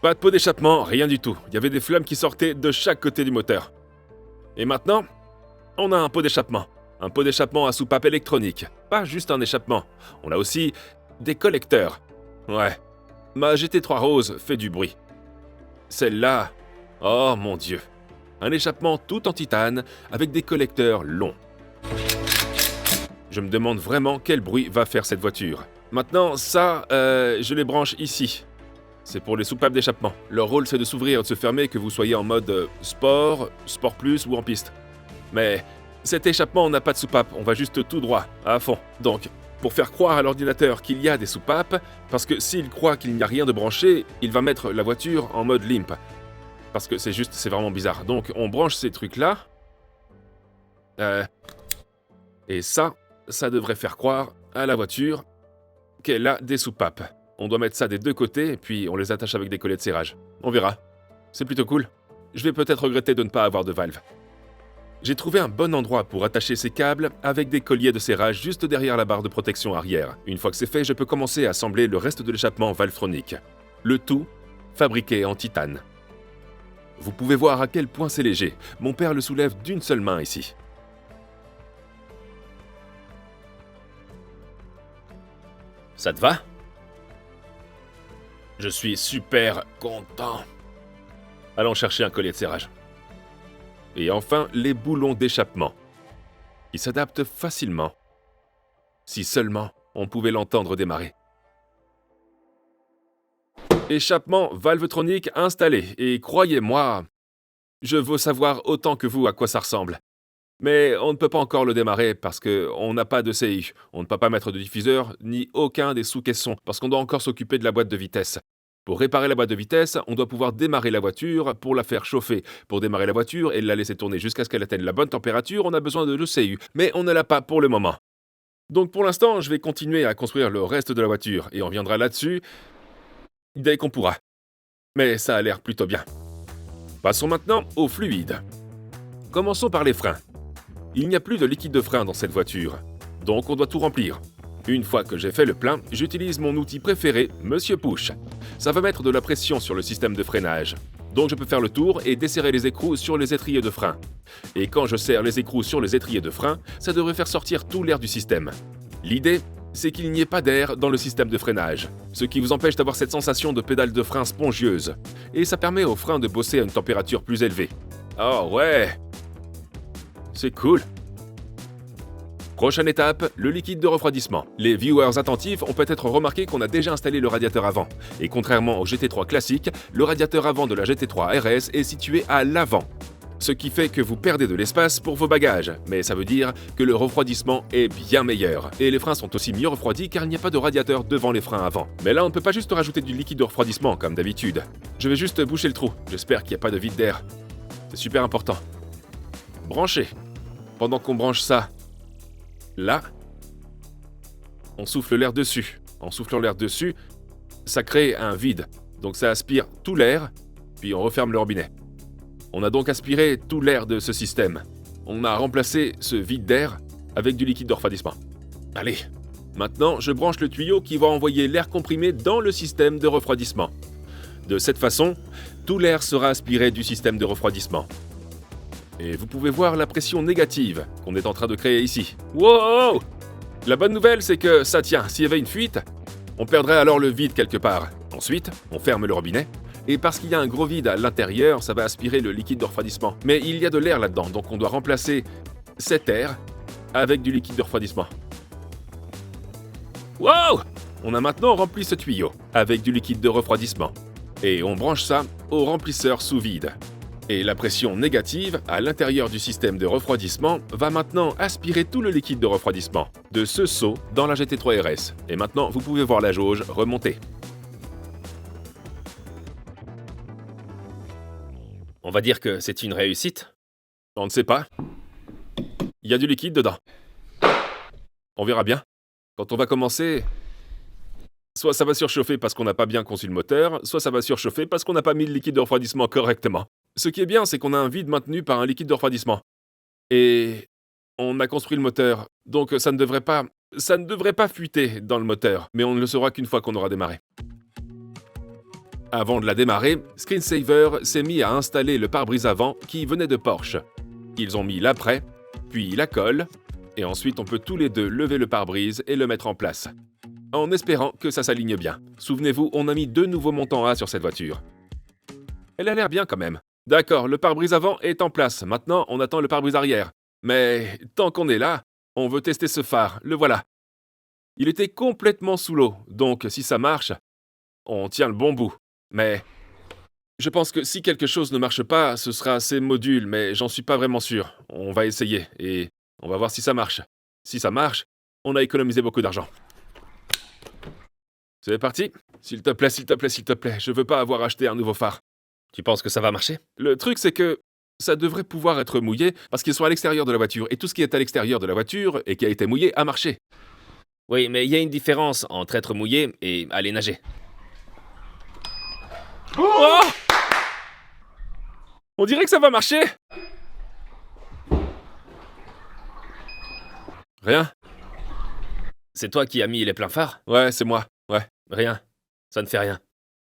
S1: Pas de pot d'échappement, rien du tout. Il y avait des flammes qui sortaient de chaque côté du moteur. Et maintenant, on a un pot d'échappement. Un pot d'échappement à soupape électronique. Pas juste un échappement. On a aussi des collecteurs. Ouais. Ma GT3 rose fait du bruit. Celle-là, oh mon Dieu. Un échappement tout en titane avec des collecteurs longs. Je me demande vraiment quel bruit va faire cette voiture. Maintenant, ça, je les branche ici. C'est pour les soupapes d'échappement. Leur rôle, c'est de s'ouvrir et de se fermer que vous soyez en mode sport, sport plus ou en piste. Mais cet échappement n'a pas de soupape, on va juste tout droit, à fond. Donc, pour faire croire à l'ordinateur qu'il y a des soupapes, parce que s'il croit qu'il n'y a rien de branché, il va mettre la voiture en mode limp. Parce que c'est vraiment bizarre. Donc, on branche ces trucs-là. Et ça devrait faire croire à la voiture qu'elle a des soupapes. On doit mettre ça des deux côtés, et puis on les attache avec des collets de serrage. On verra. C'est plutôt cool. Je vais peut-être regretter de ne pas avoir de valve. J'ai trouvé un bon endroit pour attacher ces câbles avec des colliers de serrage juste derrière la barre de protection arrière. Une fois que c'est fait, je peux commencer à assembler le reste de l'échappement valvetronique. Le tout fabriqué en titane. Vous pouvez voir à quel point c'est léger. Mon père le soulève d'une seule main ici. Ça te va? Je suis super content. Allons chercher un collier de serrage. Et enfin, les boulons d'échappement, qui s'adaptent facilement. Si seulement on pouvait l'entendre démarrer. Échappement valvetronique installé, et croyez-moi, je veux savoir autant que vous à quoi ça ressemble. Mais on ne peut pas encore le démarrer parce qu'on n'a pas de CI. On ne peut pas mettre de diffuseur ni aucun des sous-caissons parce qu'on doit encore s'occuper de la boîte de vitesse. Pour réparer la boîte de vitesse, on doit pouvoir démarrer la voiture pour la faire chauffer. Pour démarrer la voiture et la laisser tourner jusqu'à ce qu'elle atteigne la bonne température, on a besoin de l'ECU. Mais on ne l'a pas pour le moment. Donc pour l'instant, je vais continuer à construire le reste de la voiture et on viendra là-dessus dès qu'on pourra. Mais ça a l'air plutôt bien. Passons maintenant au fluide. Commençons par les freins. Il n'y a plus de liquide de frein dans cette voiture, donc on doit tout remplir. Une fois que j'ai fait le plein, j'utilise mon outil préféré, Monsieur Push. Ça va mettre de la pression sur le système de freinage. Donc je peux faire le tour et desserrer les écrous sur les étriers de frein. Et quand je serre les écrous sur les étriers de frein, ça devrait faire sortir tout l'air du système. L'idée, c'est qu'il n'y ait pas d'air dans le système de freinage, ce qui vous empêche d'avoir cette sensation de pédale de frein spongieuse. Et ça permet aux freins de bosser à une température plus élevée. Oh ouais! C'est cool. Prochaine étape, le liquide de refroidissement. Les viewers attentifs ont peut-être remarqué qu'on a déjà installé le radiateur avant. Et contrairement au GT3 classique, le radiateur avant de la GT3 RS est situé à l'avant. Ce qui fait que vous perdez de l'espace pour vos bagages, mais ça veut dire que le refroidissement est bien meilleur. Et les freins sont aussi mieux refroidis car il n'y a pas de radiateur devant les freins avant. Mais là, on ne peut pas juste rajouter du liquide de refroidissement comme d'habitude. Je vais juste boucher le trou. J'espère qu'il n'y a pas de vide d'air. C'est super important. Brancher. Pendant qu'on branche ça, là, on souffle l'air dessus. En soufflant l'air dessus, ça crée un vide. Donc ça aspire tout l'air, puis on referme le robinet. On a donc aspiré tout l'air de ce système. On a remplacé ce vide d'air avec du liquide de refroidissement. Allez, maintenant je branche le tuyau qui va envoyer l'air comprimé dans le système de refroidissement. De cette façon, tout l'air sera aspiré du système de refroidissement. Et vous pouvez voir la pression négative qu'on est en train de créer ici. Wow! La bonne nouvelle, c'est que ça tient. S'il y avait une fuite, on perdrait alors le vide quelque part. Ensuite, on ferme le robinet. Et parce qu'il y a un gros vide à l'intérieur, ça va aspirer le liquide de refroidissement. Mais il y a de l'air là-dedans, donc on doit remplacer cet air avec du liquide de refroidissement. Wow! On a maintenant rempli ce tuyau avec du liquide de refroidissement. Et on branche ça au remplisseur sous vide. Et la pression négative à l'intérieur du système de refroidissement va maintenant aspirer tout le liquide de refroidissement de ce seau dans la GT3 RS. Et maintenant, vous pouvez voir la jauge remonter.
S2: On va dire que c'est une réussite.
S1: On ne sait pas. Il y a du liquide dedans. On verra bien. Quand on va commencer, soit ça va surchauffer parce qu'on n'a pas bien conçu le moteur, soit ça va surchauffer parce qu'on n'a pas mis le liquide de refroidissement correctement. Ce qui est bien, c'est qu'on a un vide maintenu par un liquide de refroidissement. Et on a construit le moteur, donc ça ne devrait pas fuiter dans le moteur, mais on ne le saura qu'une fois qu'on aura démarré. Avant de la démarrer, Screensaver s'est mis à installer le pare-brise avant qui venait de Porsche. Ils ont mis l'après, puis la colle, et ensuite on peut tous les deux lever le pare-brise et le mettre en place. En espérant que ça s'aligne bien. Souvenez-vous, on a mis 2 nouveaux montants A sur cette voiture. Elle a l'air bien quand même. D'accord, le pare-brise avant est en place. Maintenant, on attend le pare-brise arrière. Mais tant qu'on est là, on veut tester ce phare. Le voilà. Il était complètement sous l'eau, donc si ça marche, on tient le bon bout. Mais je pense que si quelque chose ne marche pas, ce sera ces modules, mais j'en suis pas vraiment sûr. On va essayer et on va voir si ça marche. Si ça marche, on a économisé beaucoup d'argent. C'est parti. S'il te plaît, s'il te plaît, s'il te plaît. Je veux pas avoir acheté un nouveau phare.
S2: Tu penses que ça va marcher?
S1: Le truc, c'est que ça devrait pouvoir être mouillé parce qu'ils sont à l'extérieur de la voiture. Et tout ce qui est à l'extérieur de la voiture et qui a été mouillé a marché.
S2: Oui, mais il y a une différence entre être mouillé et aller nager.
S1: Oh! On dirait que ça va marcher. Rien.
S2: C'est toi qui as mis les pleins phares?
S1: Ouais, c'est moi. Ouais.
S2: Rien. Ça ne fait rien.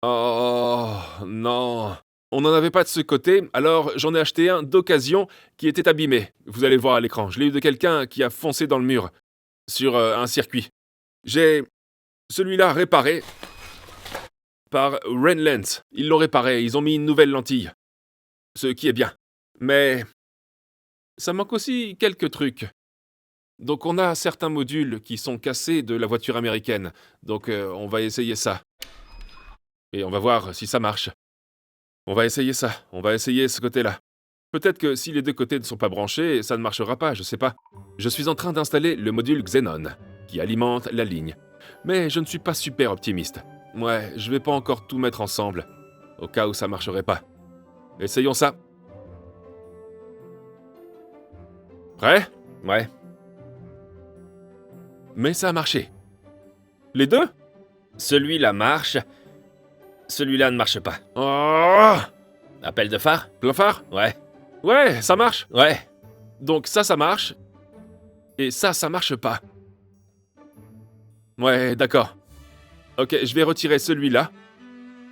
S1: Oh, non. On n'en avait pas de ce côté, alors j'en ai acheté un d'occasion qui était abîmé. Vous allez le voir à l'écran. Je l'ai eu de quelqu'un qui a foncé dans le mur sur un circuit. J'ai celui-là réparé par Renlens. Ils l'ont réparé, ils ont mis une nouvelle lentille. Ce qui est bien. Mais ça manque aussi quelques trucs. Donc on a certains modules qui sont cassés de la voiture américaine. Donc on va essayer ça. Et on va voir si ça marche. On va essayer ça. On va essayer ce côté-là. Peut-être que si les deux côtés ne sont pas branchés, ça ne marchera pas, je sais pas. Je suis en train d'installer le module Xenon, qui alimente la ligne. Mais je ne suis pas super optimiste. Ouais, je vais pas encore tout mettre ensemble, au cas où ça marcherait pas. Essayons ça. Prêt?
S2: Ouais.
S1: Mais ça a marché. Les deux?
S2: Celui-là marche. Celui-là ne marche pas.
S1: Oh!
S2: Appel de phare?
S1: Plein phare?
S2: Ouais.
S1: Ouais, ça marche.
S2: Ouais.
S1: Donc ça marche. Et ça marche pas. Ouais, d'accord. Ok, je vais retirer celui-là,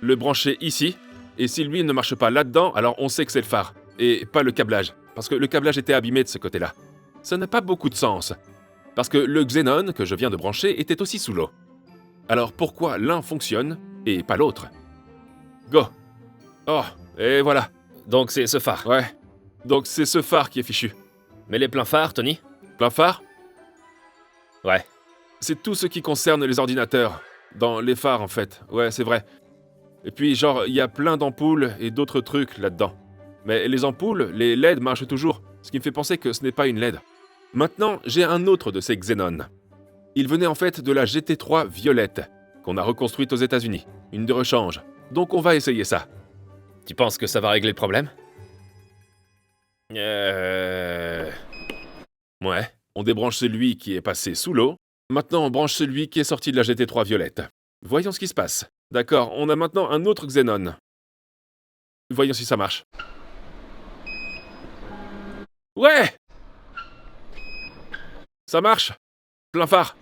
S1: le brancher ici, et si lui ne marche pas là-dedans, alors on sait que c'est le phare, et pas le câblage, parce que le câblage était abîmé de ce côté-là. Ça n'a pas beaucoup de sens, parce que le xénon que je viens de brancher était aussi sous l'eau. Alors pourquoi l'un fonctionne et pas l'autre? Go! Oh, et voilà.
S2: Donc c'est ce phare.
S1: Ouais. Donc c'est ce phare qui est fichu.
S2: Mais les pleins phares, Tony?
S1: Plein phare?
S2: Ouais.
S1: C'est tout ce qui concerne les ordinateurs. Dans les phares, en fait. Ouais, c'est vrai. Et puis, genre, il y a plein d'ampoules et d'autres trucs là-dedans. Mais les ampoules, les LED marchent toujours, ce qui me fait penser que ce n'est pas une LED. Maintenant, j'ai un autre de ces xénons. Il venait en fait de la GT3 violette, qu'on a reconstruite aux États-Unis. Une de rechange. Donc on va essayer ça.
S2: Tu penses que ça va régler le problème?
S1: Ouais. On débranche celui qui est passé sous l'eau. Maintenant, on branche celui qui est sorti de la GT3 violette. Voyons ce qui se passe. D'accord, on a maintenant un autre xénon. Voyons si ça marche. Ouais! Ça marche! Plein phare.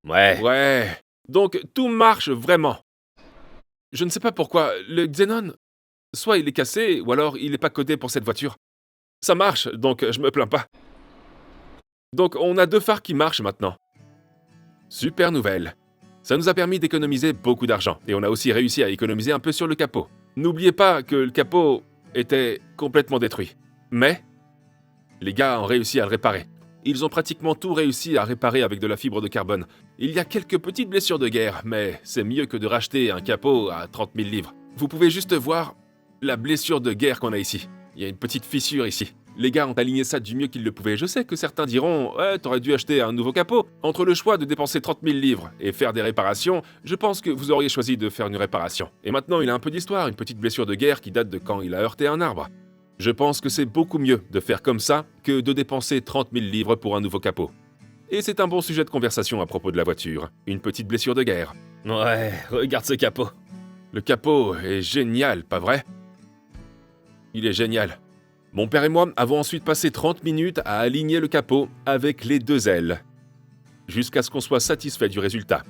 S2: Ouais.
S1: Ouais. Donc, tout marche vraiment. Je ne sais pas pourquoi, le xénon, soit il est cassé, ou alors il n'est pas codé pour cette voiture. Ça marche, donc je me plains pas. Donc, on a deux phares qui marchent maintenant. Super nouvelle. Ça nous a permis d'économiser beaucoup d'argent, et on a aussi réussi à économiser un peu sur le capot. N'oubliez pas que le capot était complètement détruit. Mais les gars ont réussi à le réparer. Ils ont pratiquement tout réussi à réparer avec de la fibre de carbone. Il y a quelques petites blessures de guerre, mais c'est mieux que de racheter un capot à 30 000 livres. Vous pouvez juste voir la blessure de guerre qu'on a ici. Il y a une petite fissure ici. Les gars ont aligné ça du mieux qu'ils le pouvaient. Je sais que certains diront « Ouais, t'aurais dû acheter un nouveau capot ». Entre le choix de dépenser 30 000 livres et faire des réparations, je pense que vous auriez choisi de faire une réparation. Et maintenant, il a un peu d'histoire, une petite blessure de guerre qui date de quand il a heurté un arbre. Je pense que c'est beaucoup mieux de faire comme ça que de dépenser 30 000 livres pour un nouveau capot. Et c'est un bon sujet de conversation à propos de la voiture. Une petite blessure de guerre.
S2: Ouais, regarde ce capot.
S1: Le capot est génial, pas vrai? Il est génial. Mon père et moi avons ensuite passé 30 minutes à aligner le capot avec les deux ailes, jusqu'à ce qu'on soit satisfait du résultat.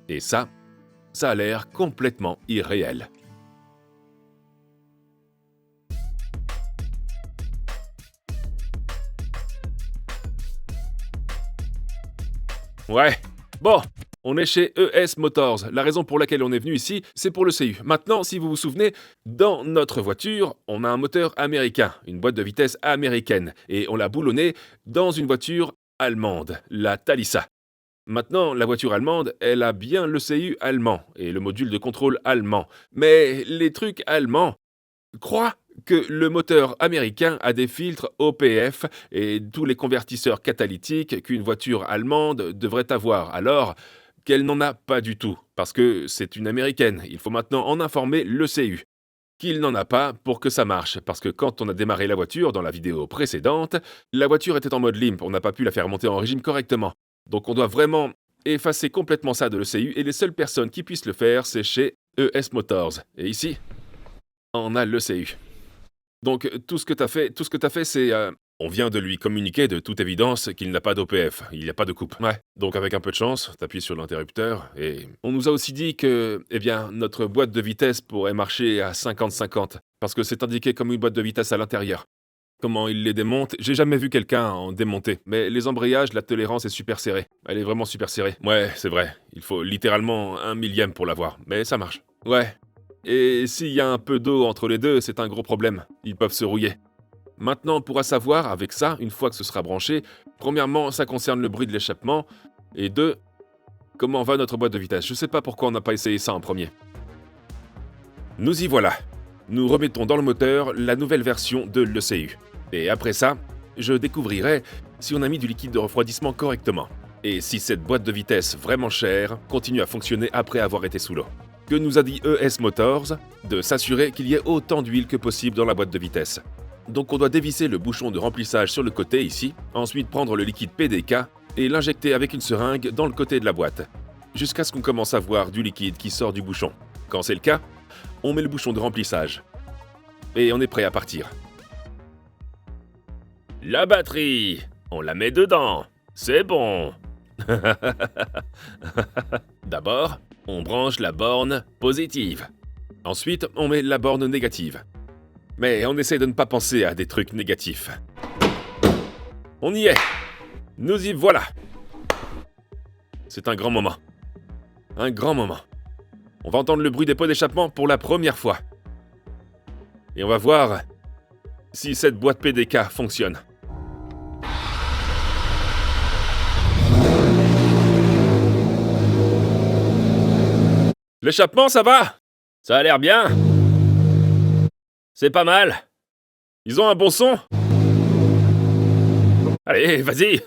S1: Et ça a l'air complètement irréel. Ouais, bon, on est chez ES Motors. La raison pour laquelle on est venu ici, c'est pour le CU. Maintenant, si vous vous souvenez, dans notre voiture, on a un moteur américain, une boîte de vitesse américaine, et on l'a boulonné dans une voiture allemande, la Thalissa. Maintenant, la voiture allemande, elle a bien le CU allemand et le module de contrôle allemand. Mais les trucs allemands croient que le moteur américain a des filtres OPF et tous les convertisseurs catalytiques qu'une voiture allemande devrait avoir, alors qu'elle n'en a pas du tout, parce que c'est une américaine. Il faut maintenant en informer le CU qu'il n'en a pas pour que ça marche, parce que quand on a démarré la voiture dans la vidéo précédente, la voiture était en mode limp, on n'a pas pu la faire monter en régime correctement. Donc on doit vraiment effacer complètement ça de l'ECU, et les seules personnes qui puissent le faire, c'est chez ES Motors. Et ici, on a l'ECU. Donc tout ce que t'as fait, c'est... on vient de lui communiquer de toute évidence qu'il n'a pas d'OPF, il n'y a pas de coupe. Ouais. Donc avec un peu de chance, t'appuies sur l'interrupteur, et on nous a aussi dit que, notre boîte de vitesse pourrait marcher à 50-50, parce que c'est indiqué comme une boîte de vitesse à l'intérieur. Comment il les démonte, j'ai jamais vu quelqu'un en démonter. Mais les embrayages, la tolérance est super serrée. Elle est vraiment super serrée. Ouais, c'est vrai. Il faut littéralement 1/1000 pour l'avoir. Mais ça marche. Ouais. Et s'il y a un peu d'eau entre les deux, c'est un gros problème. Ils peuvent se rouiller. Maintenant, on pourra savoir, avec ça, une fois que ce sera branché, premièrement, ça concerne le bruit de l'échappement, et deux, comment va notre boîte de vitesse. Je sais pas pourquoi on n'a pas essayé ça en premier. Nous y voilà. nous remettons dans le moteur la nouvelle version de l'ECU. Et après ça, je découvrirai si on a mis du liquide de refroidissement correctement. Et si cette boîte de vitesse vraiment chère continue à fonctionner après avoir été sous l'eau. Que nous a dit ES Motors de s'assurer qu'il y ait autant d'huile que possible dans la boîte de vitesse. Donc on doit dévisser le bouchon de remplissage sur le côté ici, ensuite prendre le liquide PDK et l'injecter avec une seringue dans le côté de la boîte, jusqu'à ce qu'on commence à voir du liquide qui sort du bouchon. Quand c'est le cas, on met le bouchon de remplissage. Et on est prêt à partir.
S2: La batterie, on la met dedans. C'est bon. D'abord, on branche la borne positive.
S1: Ensuite, on met la borne négative. Mais on essaie de ne pas penser à des trucs négatifs. On y est. Nous y voilà. C'est un grand moment. Un grand moment. On va entendre le bruit des pots d'échappement pour la première fois. Et on va voir si cette boîte PDK fonctionne. L'échappement, ça va?
S2: Ça a l'air bien. C'est pas mal.
S1: Ils ont un bon son?
S2: Allez, vas-y.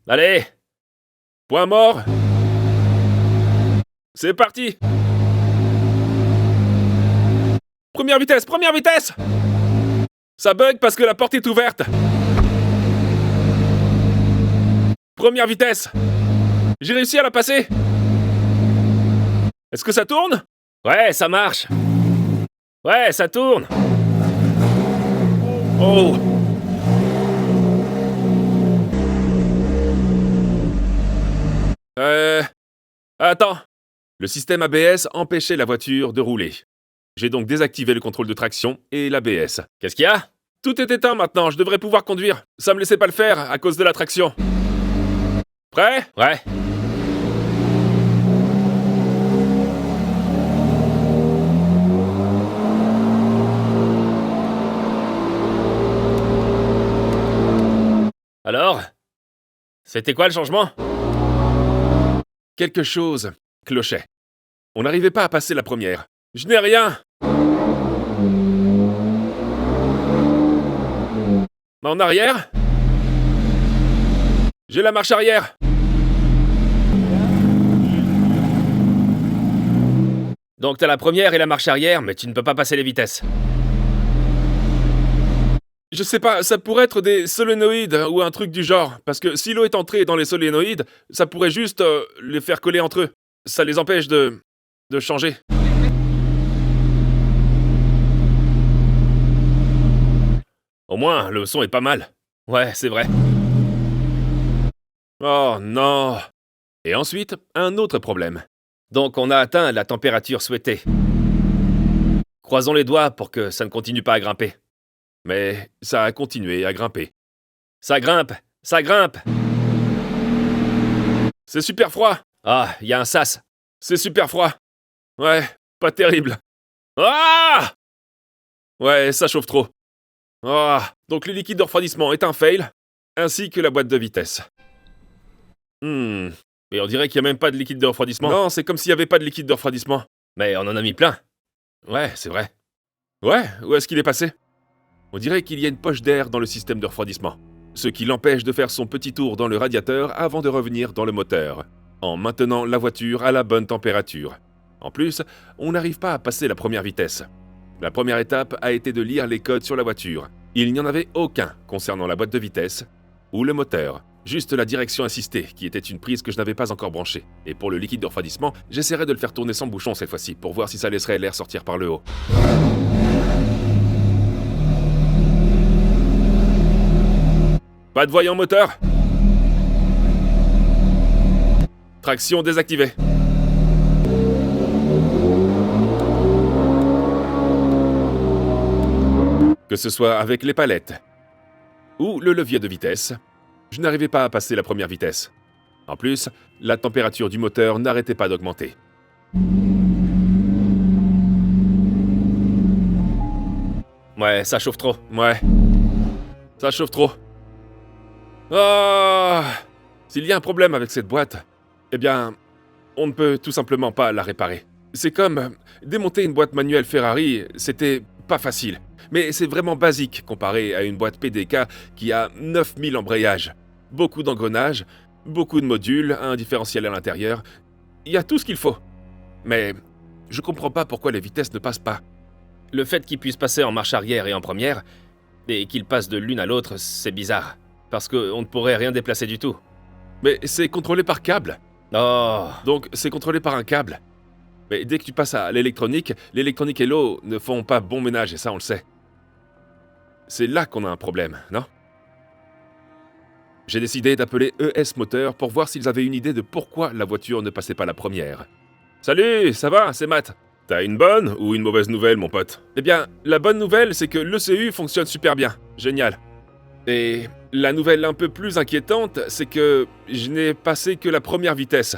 S2: Allez.
S1: Point mort. C'est parti. Première vitesse, première vitesse. Ça bug parce que la porte est ouverte. Première vitesse. J'ai réussi à la passer. Est-ce que ça tourne?
S2: Ouais, ça marche. Ouais, ça tourne.
S1: Oh. Attends. Le système ABS empêchait la voiture de rouler. J'ai donc désactivé le contrôle de traction et l'ABS.
S2: Qu'est-ce qu'il y a?
S1: Tout est éteint maintenant, je devrais pouvoir conduire. Ça me laissait pas le faire à cause de la traction. Prêt?
S2: Ouais. Alors? C'était quoi le changement?
S1: Quelque chose clochait. On n'arrivait pas à passer la première. Je n'ai rien. En arrière? J'ai la marche arrière.
S2: Donc t'as la première et la marche arrière, mais tu ne peux pas passer les vitesses.
S1: Je sais pas, ça pourrait être des solénoïdes ou un truc du genre. Parce que si l'eau est entrée dans les solénoïdes, ça pourrait juste les faire coller entre eux. Ça les empêche de changer.
S2: Au moins, le son est pas mal. Ouais, c'est vrai.
S1: Oh non. Et ensuite, un autre problème.
S2: Donc on a atteint la température souhaitée. Croisons les doigts pour que ça ne continue pas à grimper.
S1: Mais ça a continué à grimper.
S2: Ça grimpe! Ça grimpe!
S1: C'est super froid!
S2: Ah, il y a un sas.
S1: C'est super froid. Ouais, pas terrible. Ah! Ouais, ça chauffe trop. Ah, donc le liquide de refroidissement est un fail, ainsi que la boîte de vitesse.
S2: Mais on dirait qu'il n'y a même pas de liquide de refroidissement.
S1: Non, c'est comme s'il n'y avait pas de liquide de refroidissement.
S2: Mais on en a mis plein.
S1: Ouais, c'est vrai. Ouais, où est-ce qu'il est passé? On dirait qu'il y a une poche d'air dans le système de refroidissement, ce qui l'empêche de faire son petit tour dans le radiateur avant de revenir dans le moteur, en maintenant la voiture à la bonne température. En plus, on n'arrive pas à passer la première vitesse. La première étape a été de lire les codes sur la voiture. Il n'y en avait aucun concernant la boîte de vitesse ou le moteur. Juste la direction assistée, qui était une prise que je n'avais pas encore branchée. Et pour le liquide de refroidissement, j'essaierai de le faire tourner sans bouchon cette fois-ci, pour voir si ça laisserait l'air sortir par le haut. Pas de voyant moteur. Traction désactivée. Que ce soit avec les palettes ou le levier de vitesse, je n'arrivais pas à passer la première vitesse. En plus, la température du moteur n'arrêtait pas d'augmenter.
S2: Ouais, ça chauffe trop.
S1: Ouais, ça chauffe trop. Ah, s'il y a un problème avec cette boîte, eh bien, on ne peut tout simplement pas la réparer. C'est comme démonter une boîte manuelle Ferrari, c'était pas facile. Mais c'est vraiment basique comparé à une boîte PDK qui a 9000 embrayages, beaucoup d'engrenages, beaucoup de modules, un différentiel à l'intérieur. Il y a tout ce qu'il faut. Mais je comprends pas pourquoi les vitesses ne passent pas.
S2: Le fait qu'ils puissent passer en marche arrière et en première, et qu'ils passent de l'une à l'autre, c'est bizarre. Parce qu'on ne pourrait rien déplacer du tout.
S1: Mais c'est contrôlé par câble.
S2: Oh,
S1: Donc c'est contrôlé par un câble. Mais dès que tu passes à l'électronique et l'eau ne font pas bon ménage, et ça on le sait. C'est là qu'on a un problème, non? J'ai décidé d'appeler ES Moteur pour voir s'ils avaient une idée de pourquoi la voiture ne passait pas la première. Salut, ça va, c'est Matt. T'as une bonne ou une mauvaise nouvelle, mon pote? Eh bien, la bonne nouvelle, c'est que l'ECU fonctionne super bien. Génial. Et la nouvelle un peu plus inquiétante, c'est que je n'ai passé que la première vitesse.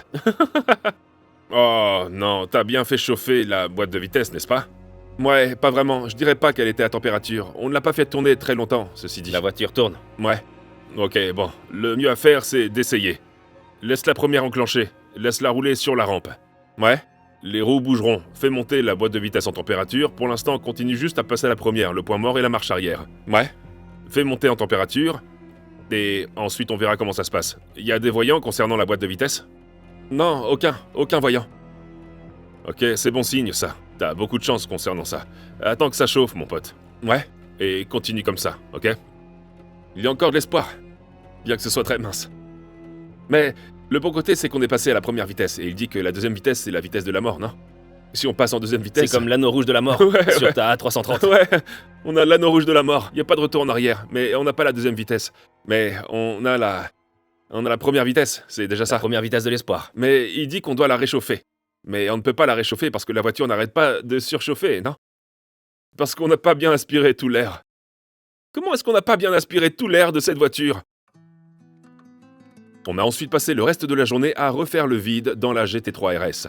S1: Oh non, t'as bien fait chauffer la boîte de vitesse, n'est-ce pas? Ouais, pas vraiment. Je dirais pas qu'elle était à température. On ne l'a pas fait tourner très longtemps, ceci dit.
S2: la voiture tourne.
S1: Ouais. Ok, bon. Le mieux à faire, c'est d'essayer. Laisse la première enclencher. Laisse-la rouler sur la rampe. Ouais. Les roues bougeront. Fais monter la boîte de vitesse en température. Pour l'instant, continue juste à passer la première, le point mort et la marche arrière. Ouais. Fais monter en température. Et ensuite, on verra comment ça se passe. Il y a des voyants concernant la boîte de vitesse? Non, aucun voyant. Ok, c'est bon signe, ça. T'as beaucoup de chance concernant ça. Attends que ça chauffe, mon pote. Ouais. Et continue comme ça, ok? Il y a encore de l'espoir. Bien que ce soit très mince. Mais le bon côté, c'est qu'on est passé à la première vitesse. Et il dit que la deuxième vitesse, c'est la vitesse de la mort, non? Si on passe en deuxième vitesse...
S2: C'est comme l'anneau rouge de la mort
S1: Ouais,
S2: sur
S1: ouais.
S2: ta A330.
S1: Ouais, on a l'anneau rouge de la mort. Il n'y a pas de retour en arrière. Mais on n'a pas la deuxième vitesse. Mais on a la première vitesse. C'est déjà
S2: La
S1: ça.
S2: première vitesse de l'espoir.
S1: Mais il dit qu'on doit la réchauffer. Mais on ne peut pas la réchauffer parce que la voiture n'arrête pas de surchauffer, non? Parce qu'on n'a pas bien aspiré tout l'air. Comment est-ce qu'on n'a pas bien aspiré tout l'air de cette voiture? On a ensuite passé le reste de la journée à refaire le vide dans la GT3 RS,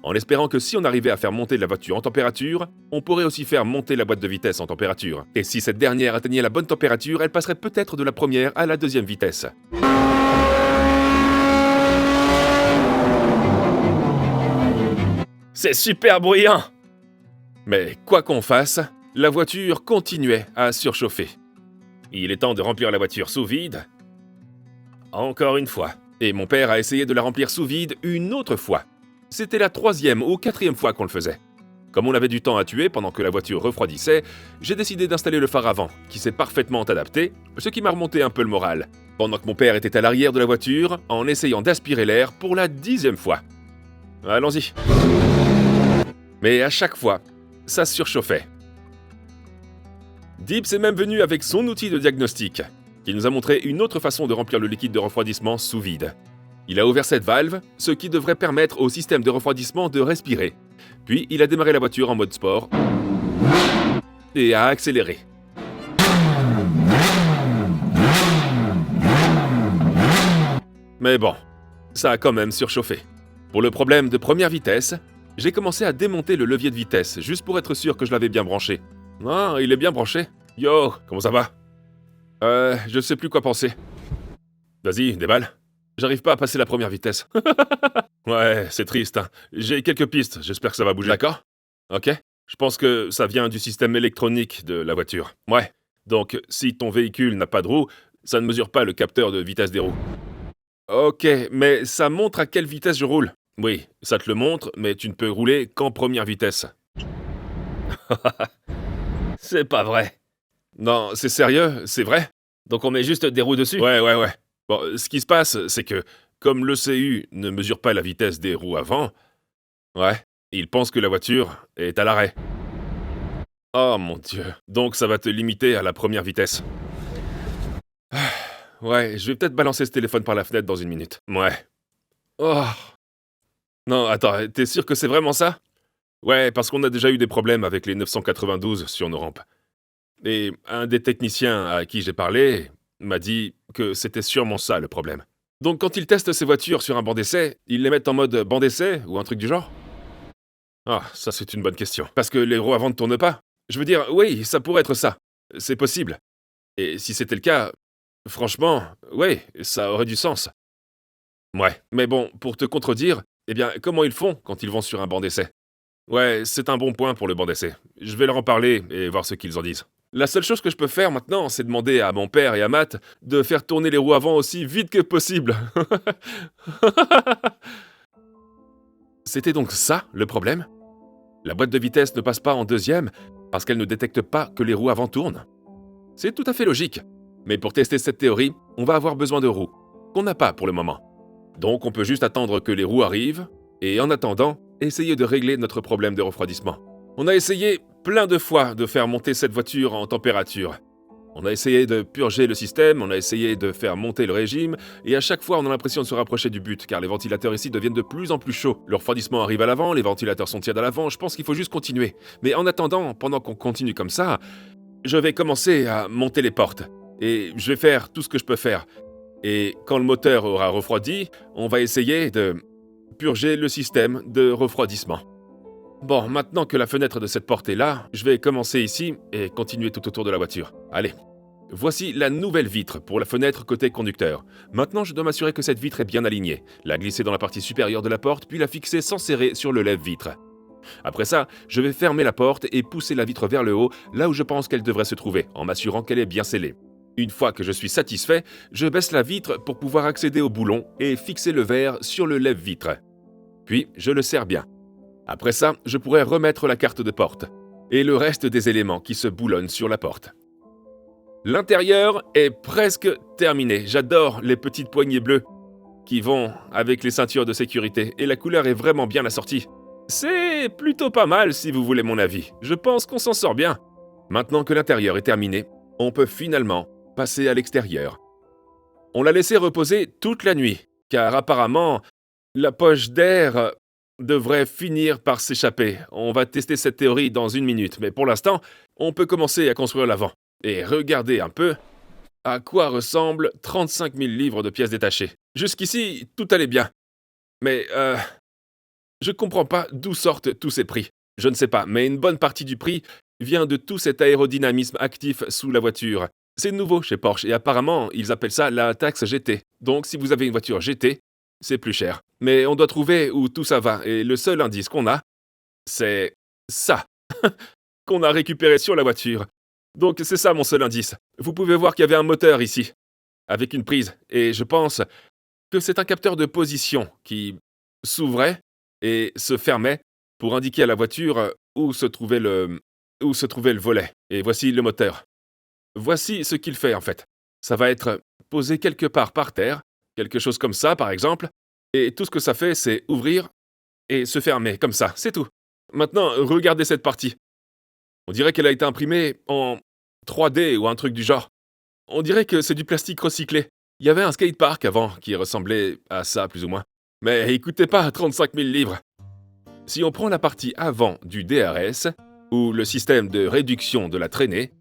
S1: en espérant que si on arrivait à faire monter la voiture en température, on pourrait aussi faire monter la boîte de vitesse en température. Et si cette dernière atteignait la bonne température, elle passerait peut-être de la première à la deuxième vitesse.
S2: C'est super bruyant!
S1: Mais quoi qu'on fasse, la voiture continuait à surchauffer.
S2: Il est temps de remplir la voiture sous vide. Encore une fois.
S1: Et mon père a essayé de la remplir sous vide une autre fois. C'était la 3e ou 4e fois qu'on le faisait. Comme on avait du temps à tuer pendant que la voiture refroidissait, j'ai décidé d'installer le phare avant, qui s'est parfaitement adapté, ce qui m'a remonté un peu le moral, pendant que mon père était à l'arrière de la voiture, en essayant d'aspirer l'air pour la 10e fois. Allons-y. Mais à chaque fois, ça surchauffait. Dips est même venu avec son outil de diagnostic, qui nous a montré une autre façon de remplir le liquide de refroidissement sous vide. Il a ouvert cette valve, ce qui devrait permettre au système de refroidissement de respirer. Puis il a démarré la voiture en mode sport et a accéléré. Mais bon, ça a quand même surchauffé. Pour le problème de première vitesse, j'ai commencé à démonter le levier de vitesse, juste pour être sûr que je l'avais bien branché. Ah, il est bien branché. Yo, comment ça va? Je sais plus quoi penser. Vas-y, déballe. J'arrive pas à passer la première vitesse. Ouais, c'est triste, hein. J'ai quelques pistes, j'espère que ça va bouger. D'accord? Ok. Je pense que ça vient du système électronique de la voiture. Ouais. Donc, si ton véhicule n'a pas de roues, ça ne mesure pas le capteur de vitesse des roues. Ok, mais ça montre à quelle vitesse je roule. Oui, ça te le montre, mais tu ne peux rouler qu'en première vitesse.
S2: C'est pas vrai.
S1: Non, c'est sérieux, c'est vrai?
S2: Donc on met juste des roues dessus?
S1: Ouais. Bon, ce qui se passe, c'est que, comme l'ECU ne mesure pas la vitesse des roues avant, ouais, il pense que la voiture est à l'arrêt. Oh mon Dieu. Donc ça va te limiter à la première vitesse. Ouais, je vais peut-être balancer ce téléphone par la fenêtre dans une minute. Ouais. Oh. Non, attends, t'es sûr que c'est vraiment ça? Ouais, parce qu'on a déjà eu des problèmes avec les 992 sur nos rampes. Et un des techniciens à qui j'ai parlé m'a dit que c'était sûrement ça le problème. Donc quand ils testent ces voitures sur un banc d'essai, ils les mettent en mode banc d'essai ou un truc du genre? Ah, ça c'est une bonne question. Parce que les roues avant ne tournent pas. Je veux dire, oui, ça pourrait être ça. C'est possible. Et si c'était le cas, franchement, ouais, ça aurait du sens. Ouais, mais bon, pour te contredire, Eh bien, comment ils font quand ils vont sur un banc d'essai? Ouais, c'est un bon point pour le banc d'essai. Je vais leur en parler et voir ce qu'ils en disent. La seule chose que je peux faire maintenant, c'est demander à mon père et à Matt de faire tourner les roues avant aussi vite que possible. C'était donc ça, le problème? La boîte de vitesse ne passe pas en deuxième parce qu'elle ne détecte pas que les roues avant tournent. C'est tout à fait logique. Mais pour tester cette théorie, on va avoir besoin de roues, qu'on n'a pas pour le moment. Donc on peut juste attendre que les roues arrivent, et en attendant, essayer de régler notre problème de refroidissement. On a essayé plein de fois de faire monter cette voiture en température. On a essayé de purger le système, on a essayé de faire monter le régime, et à chaque fois on a l'impression de se rapprocher du but, car les ventilateurs ici deviennent de plus en plus chauds. Le refroidissement arrive à l'avant, les ventilateurs sont tièdes à l'avant, je pense qu'il faut juste continuer. Mais en attendant, pendant qu'on continue comme ça, je vais commencer à monter les portes, et je vais faire tout ce que je peux faire. Et quand le moteur aura refroidi, on va essayer de purger le système de refroidissement. Bon, maintenant que la fenêtre de cette porte est là, je vais commencer ici et continuer tout autour de la voiture. Allez. Voici la nouvelle vitre pour la fenêtre côté conducteur. Maintenant, je dois m'assurer que cette vitre est bien alignée, la glisser dans la partie supérieure de la porte, puis la fixer sans serrer sur le lève-vitre. Après ça, je vais fermer la porte et pousser la vitre vers le haut, là où je pense qu'elle devrait se trouver, en m'assurant qu'elle est bien scellée. Une fois que je suis satisfait, je baisse la vitre pour pouvoir accéder au boulon et fixer le verre sur le lève-vitre. Puis, je le serre bien. Après ça, je pourrais remettre la carte de porte et le reste des éléments qui se boulonnent sur la porte. L'intérieur est presque terminé. J'adore les petites poignées bleues qui vont avec les ceintures de sécurité et la couleur est vraiment bien assortie. C'est plutôt pas mal si vous voulez mon avis. Je pense qu'on s'en sort bien. Maintenant que l'intérieur est terminé, on peut finalement passer à l'extérieur. On l'a laissé reposer toute la nuit, car apparemment, la poche d'air devrait finir par s'échapper. On va tester cette théorie dans 1 minute, mais pour l'instant, on peut commencer à construire l'avant. Et regardez un peu à quoi ressemblent 35 000 livres de pièces détachées. Jusqu'ici, tout allait bien. Mais, je comprends pas d'où sortent tous ces prix. Je ne sais pas, mais une bonne partie du prix vient de tout cet aérodynamisme actif sous la voiture. C'est nouveau chez Porsche et apparemment, ils appellent ça la taxe GT. Donc si vous avez une voiture GT, c'est plus cher. Mais on doit trouver où tout ça va et le seul indice qu'on a, c'est ça qu'on a récupéré sur la voiture. Donc c'est ça mon seul indice. Vous pouvez voir qu'il y avait un moteur ici, avec une prise, et je pense que c'est un capteur de position qui s'ouvrait et se fermait pour indiquer à la voiture où se trouvait le volet. Et voici le moteur. Voici ce qu'il fait en fait. Ça va être posé quelque part par terre, quelque chose comme ça par exemple, et tout ce que ça fait c'est ouvrir et se fermer comme ça, c'est tout. Maintenant, regardez cette partie. On dirait qu'elle a été imprimée en 3D ou un truc du genre. On dirait que c'est du plastique recyclé. Il y avait un skatepark avant qui ressemblait à ça plus ou moins. Mais il coûtait pas 35 000 livres. Si on prend la partie avant du DRS, ou le système de réduction de la traînée,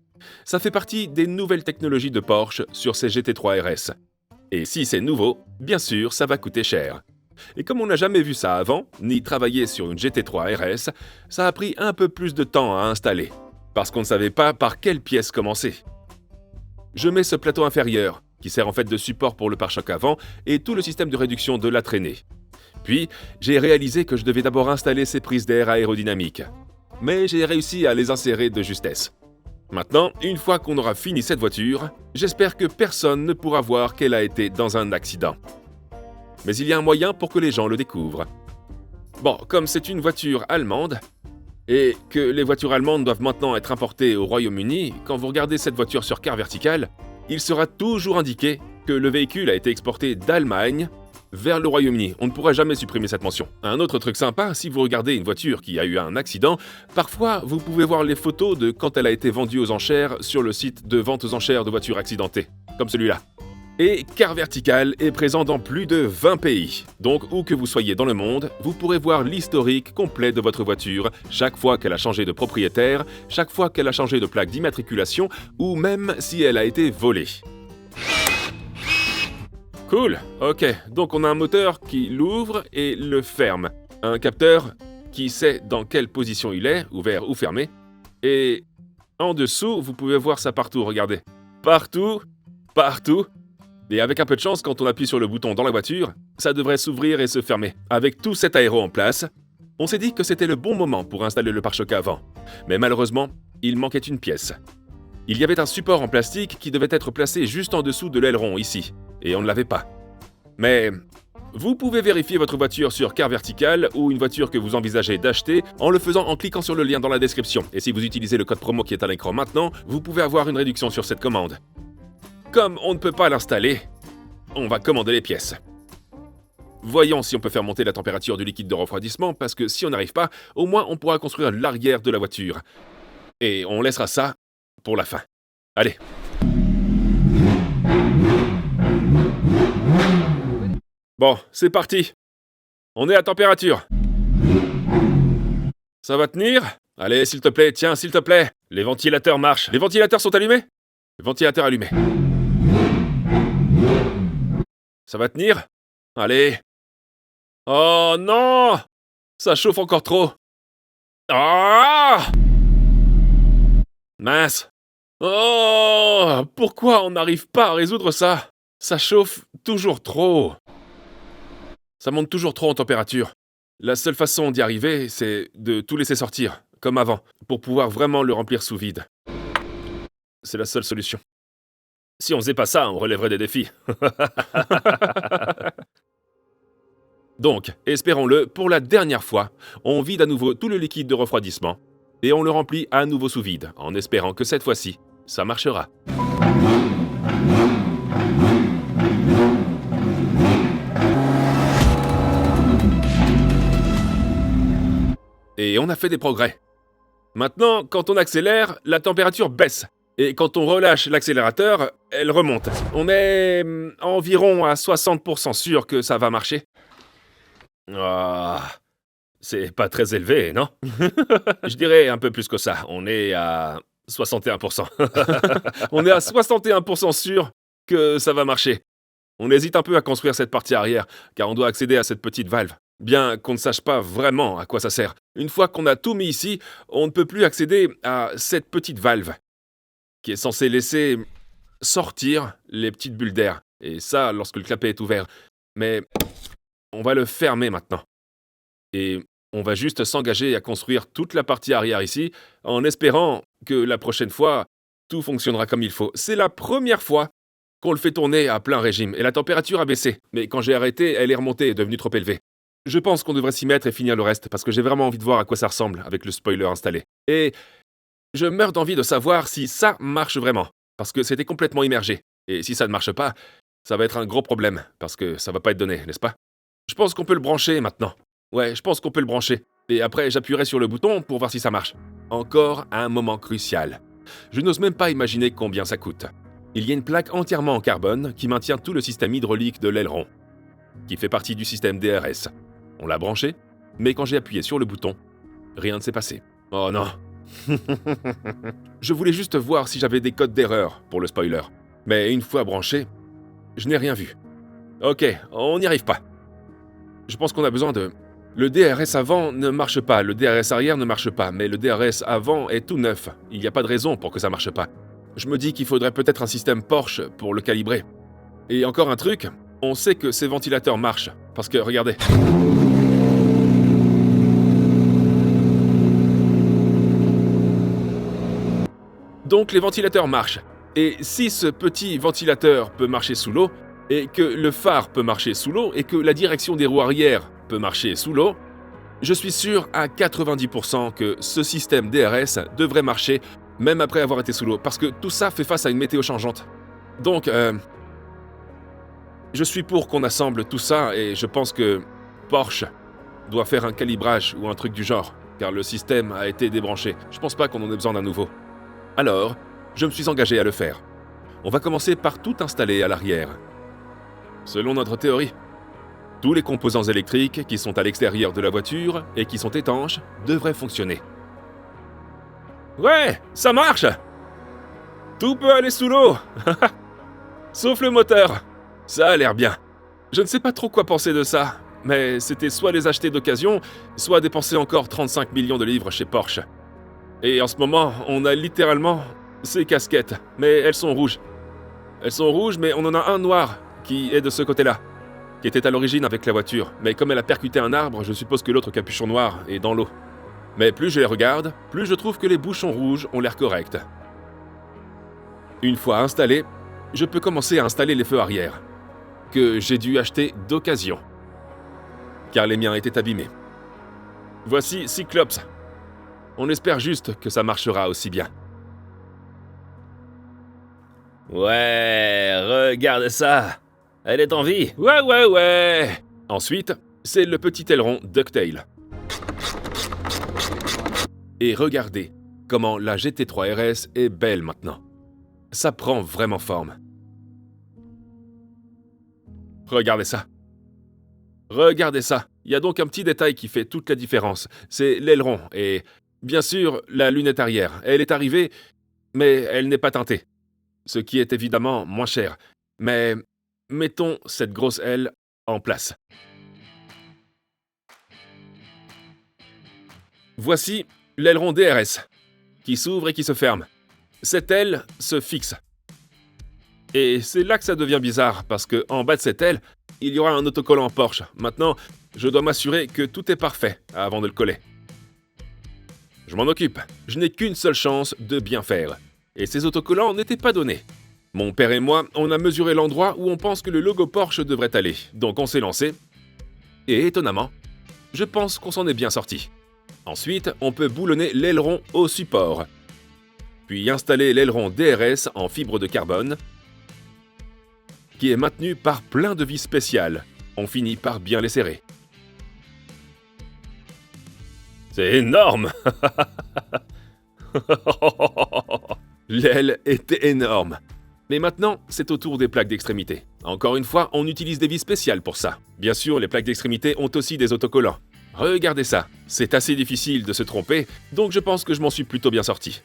S1: ça fait partie des nouvelles technologies de Porsche sur ces GT3 RS. Et si c'est nouveau, bien sûr, ça va coûter cher. Et comme on n'a jamais vu ça avant, ni travaillé sur une GT3 RS, ça a pris un peu plus de temps à installer, parce qu'on ne savait pas par quelle pièce commencer. Je mets ce plateau inférieur, qui sert en fait de support pour le pare-choc avant, et tout le système de réduction de la traînée. Puis, j'ai réalisé que je devais d'abord installer ces prises d'air aérodynamiques. Mais j'ai réussi à les insérer de justesse. Maintenant, une fois qu'on aura fini cette voiture, j'espère que personne ne pourra voir qu'elle a été dans un accident. Mais il y a un moyen pour que les gens le découvrent. Bon, comme c'est une voiture allemande, et que les voitures allemandes doivent maintenant être importées au Royaume-Uni, quand vous regardez cette voiture sur carte verticale, il sera toujours indiqué que le véhicule a été exporté d'Allemagne vers le Royaume-Uni. On ne pourra jamais supprimer cette mention. Un autre truc sympa, si vous regardez une voiture qui a eu un accident, parfois vous pouvez voir les photos de quand elle a été vendue aux enchères sur le site de vente aux enchères de voitures accidentées, comme celui-là. Et Car Vertical est présent dans plus de 20 pays. Donc, où que vous soyez dans le monde, vous pourrez voir l'historique complet de votre voiture, chaque fois qu'elle a changé de propriétaire, chaque fois qu'elle a changé de plaque d'immatriculation, ou même si elle a été volée. Cool, ok, donc on a un moteur qui l'ouvre et le ferme. Un capteur qui sait dans quelle position il est, ouvert ou fermé. Et en dessous, vous pouvez voir ça partout, regardez. Partout, partout. Et avec un peu de chance, quand on appuie sur le bouton dans la voiture, ça devrait s'ouvrir et se fermer. Avec tout cet aéro en place, on s'est dit que c'était le bon moment pour installer le pare-choc avant. Mais malheureusement, il manquait une pièce. Il y avait un support en plastique qui devait être placé juste en dessous de l'aileron ici, et on ne l'avait pas. Mais vous pouvez vérifier votre voiture sur Car Vertical ou une voiture que vous envisagez d'acheter en le faisant en cliquant sur le lien dans la description. Et si vous utilisez le code promo qui est à l'écran maintenant, vous pouvez avoir une réduction sur cette commande. Comme on ne peut pas l'installer, on va commander les pièces. Voyons si on peut faire monter la température du liquide de refroidissement, parce que si on n'arrive pas, au moins on pourra construire l'arrière de la voiture. Et on laissera ça pour la fin. Allez. Bon, c'est parti. On est à température. Ça va tenir? Allez, s'il te plaît, tiens, s'il te plaît. Les ventilateurs marchent. Les ventilateurs sont allumés? Le ventilateur allumé. Ça va tenir? Allez. Oh non! Ça chauffe encore trop. Ah! Mince. Oh! Pourquoi on n'arrive pas à résoudre ça? Ça chauffe toujours trop. Ça monte toujours trop en température. La seule façon d'y arriver, c'est de tout laisser sortir, comme avant, pour pouvoir vraiment le remplir sous vide. C'est la seule solution. Si on faisait pas ça, on relèverait des défis. Donc, espérons-le, pour la dernière fois, on vide à nouveau tout le liquide de refroidissement et on le remplit à nouveau sous vide, en espérant que cette fois-ci, ça marchera. Et on a fait des progrès. Maintenant, quand on accélère, la température baisse. Et quand on relâche l'accélérateur, elle remonte. On est environ à 60% sûr que ça va marcher. Ah, c'est pas très élevé, non? Je dirais un peu plus que ça. On est à 61%. On est à 61% sûr que ça va marcher. On hésite un peu à construire cette partie arrière, car on doit accéder à cette petite valve. Bien qu'on ne sache pas vraiment à quoi ça sert. Une fois qu'on a tout mis ici, on ne peut plus accéder à cette petite valve, qui est censée laisser sortir les petites bulles d'air. Et ça, lorsque le clapet est ouvert. Mais on va le fermer maintenant. Et on va juste s'engager à construire toute la partie arrière ici, en espérant que la prochaine fois, tout fonctionnera comme il faut. C'est la première fois qu'on le fait tourner à plein régime, et la température a baissé. Mais quand j'ai arrêté, elle est remontée et est devenue trop élevée. Je pense qu'on devrait s'y mettre et finir le reste, parce que j'ai vraiment envie de voir à quoi ça ressemble avec le spoiler installé. Et je meurs d'envie de savoir si ça marche vraiment, parce que c'était complètement immergé. Et si ça ne marche pas, ça va être un gros problème, parce que ça va pas être donné, n'est-ce pas? Je pense qu'on peut le brancher maintenant. Ouais, je pense qu'on peut le brancher. Et après, j'appuierai sur le bouton pour voir si ça marche. Encore un moment crucial. Je n'ose même pas imaginer combien ça coûte. Il y a une plaque entièrement en carbone qui maintient tout le système hydraulique de l'aileron, qui fait partie du système DRS. On l'a branché, mais quand j'ai appuyé sur le bouton, rien ne s'est passé. Oh non. Je voulais juste voir si j'avais des codes d'erreur pour le spoiler. Mais une fois branché, je n'ai rien vu. Ok, on n'y arrive pas. Je pense qu'on a besoin de... Le DRS avant ne marche pas, le DRS arrière ne marche pas, mais le DRS avant est tout neuf. Il n'y a pas de raison pour que ça marche pas. Je me dis qu'il faudrait peut-être un système Porsche pour le calibrer. Et encore un truc, on sait que ces ventilateurs marchent. Parce que, regardez... Donc les ventilateurs marchent. Et si ce petit ventilateur peut marcher sous l'eau, et que le phare peut marcher sous l'eau, et que la direction des roues arrière peut marcher sous l'eau, je suis sûr à 90% que ce système DRS devrait marcher même après avoir été sous l'eau, parce que tout ça fait face à une météo changeante. Donc, je suis pour qu'on assemble tout ça, et je pense que Porsche doit faire un calibrage ou un truc du genre, car le système a été débranché. Je pense pas qu'on en ait besoin d'un nouveau. Alors, je me suis engagé à le faire. On va commencer par tout installer à l'arrière. Selon notre théorie, tous les composants électriques qui sont à l'extérieur de la voiture et qui sont étanches devraient fonctionner. Ouais, ça marche! Tout peut aller sous l'eau! Sauf le moteur. Ça a l'air bien. Je ne sais pas trop quoi penser de ça, mais c'était soit les acheter d'occasion, soit dépenser encore 35 millions de livres chez Porsche. Et en ce moment, on a littéralement ces casquettes, mais elles sont rouges. Elles sont rouges, mais on en a un noir, qui est de ce côté-là, qui était à l'origine avec la voiture. Mais comme elle a percuté un arbre, je suppose que l'autre capuchon noir est dans l'eau. Mais plus je les regarde, plus je trouve que les bouchons rouges ont l'air corrects. Une fois installés, je peux commencer à installer les feux arrière, que j'ai dû acheter d'occasion, car les miens étaient abîmés. Voici Cyclops. On espère juste que ça marchera aussi bien.
S2: Ouais, regarde ça. Elle est en vie.
S1: Ouais. Ensuite, c'est le petit aileron Ducktail. Et regardez comment la GT3 RS est belle maintenant. Ça prend vraiment forme. Regardez ça. Regardez ça. Il y a donc un petit détail qui fait toute la différence. C'est l'aileron et, bien sûr, la lunette arrière. Elle est arrivée, mais elle n'est pas teintée. Ce qui est évidemment moins cher. Mais mettons cette grosse aile en place. Voici l'aileron DRS, qui s'ouvre et qui se ferme. Cette aile se fixe. Et c'est là que ça devient bizarre, parce qu'en bas de cette aile, il y aura un autocollant Porsche. Maintenant, je dois m'assurer que tout est parfait avant de le coller. Je m'en occupe. Je n'ai qu'une seule chance de bien faire. Et ces autocollants n'étaient pas donnés. Mon père et moi, on a mesuré l'endroit où on pense que le logo Porsche devrait aller. Donc on s'est lancé. Et étonnamment, je pense qu'on s'en est bien sorti. Ensuite, on peut boulonner l'aileron au support. Puis installer l'aileron DRS en fibre de carbone, qui est maintenu par plein de vis spéciales. On finit par bien les serrer.
S2: C'est énorme.
S1: L'aile était énorme. Mais maintenant, c'est au tour des plaques d'extrémité. Encore une fois, on utilise des vis spéciales pour ça. Bien sûr, les plaques d'extrémité ont aussi des autocollants. Regardez ça, c'est assez difficile de se tromper, donc je pense que je m'en suis plutôt bien sorti.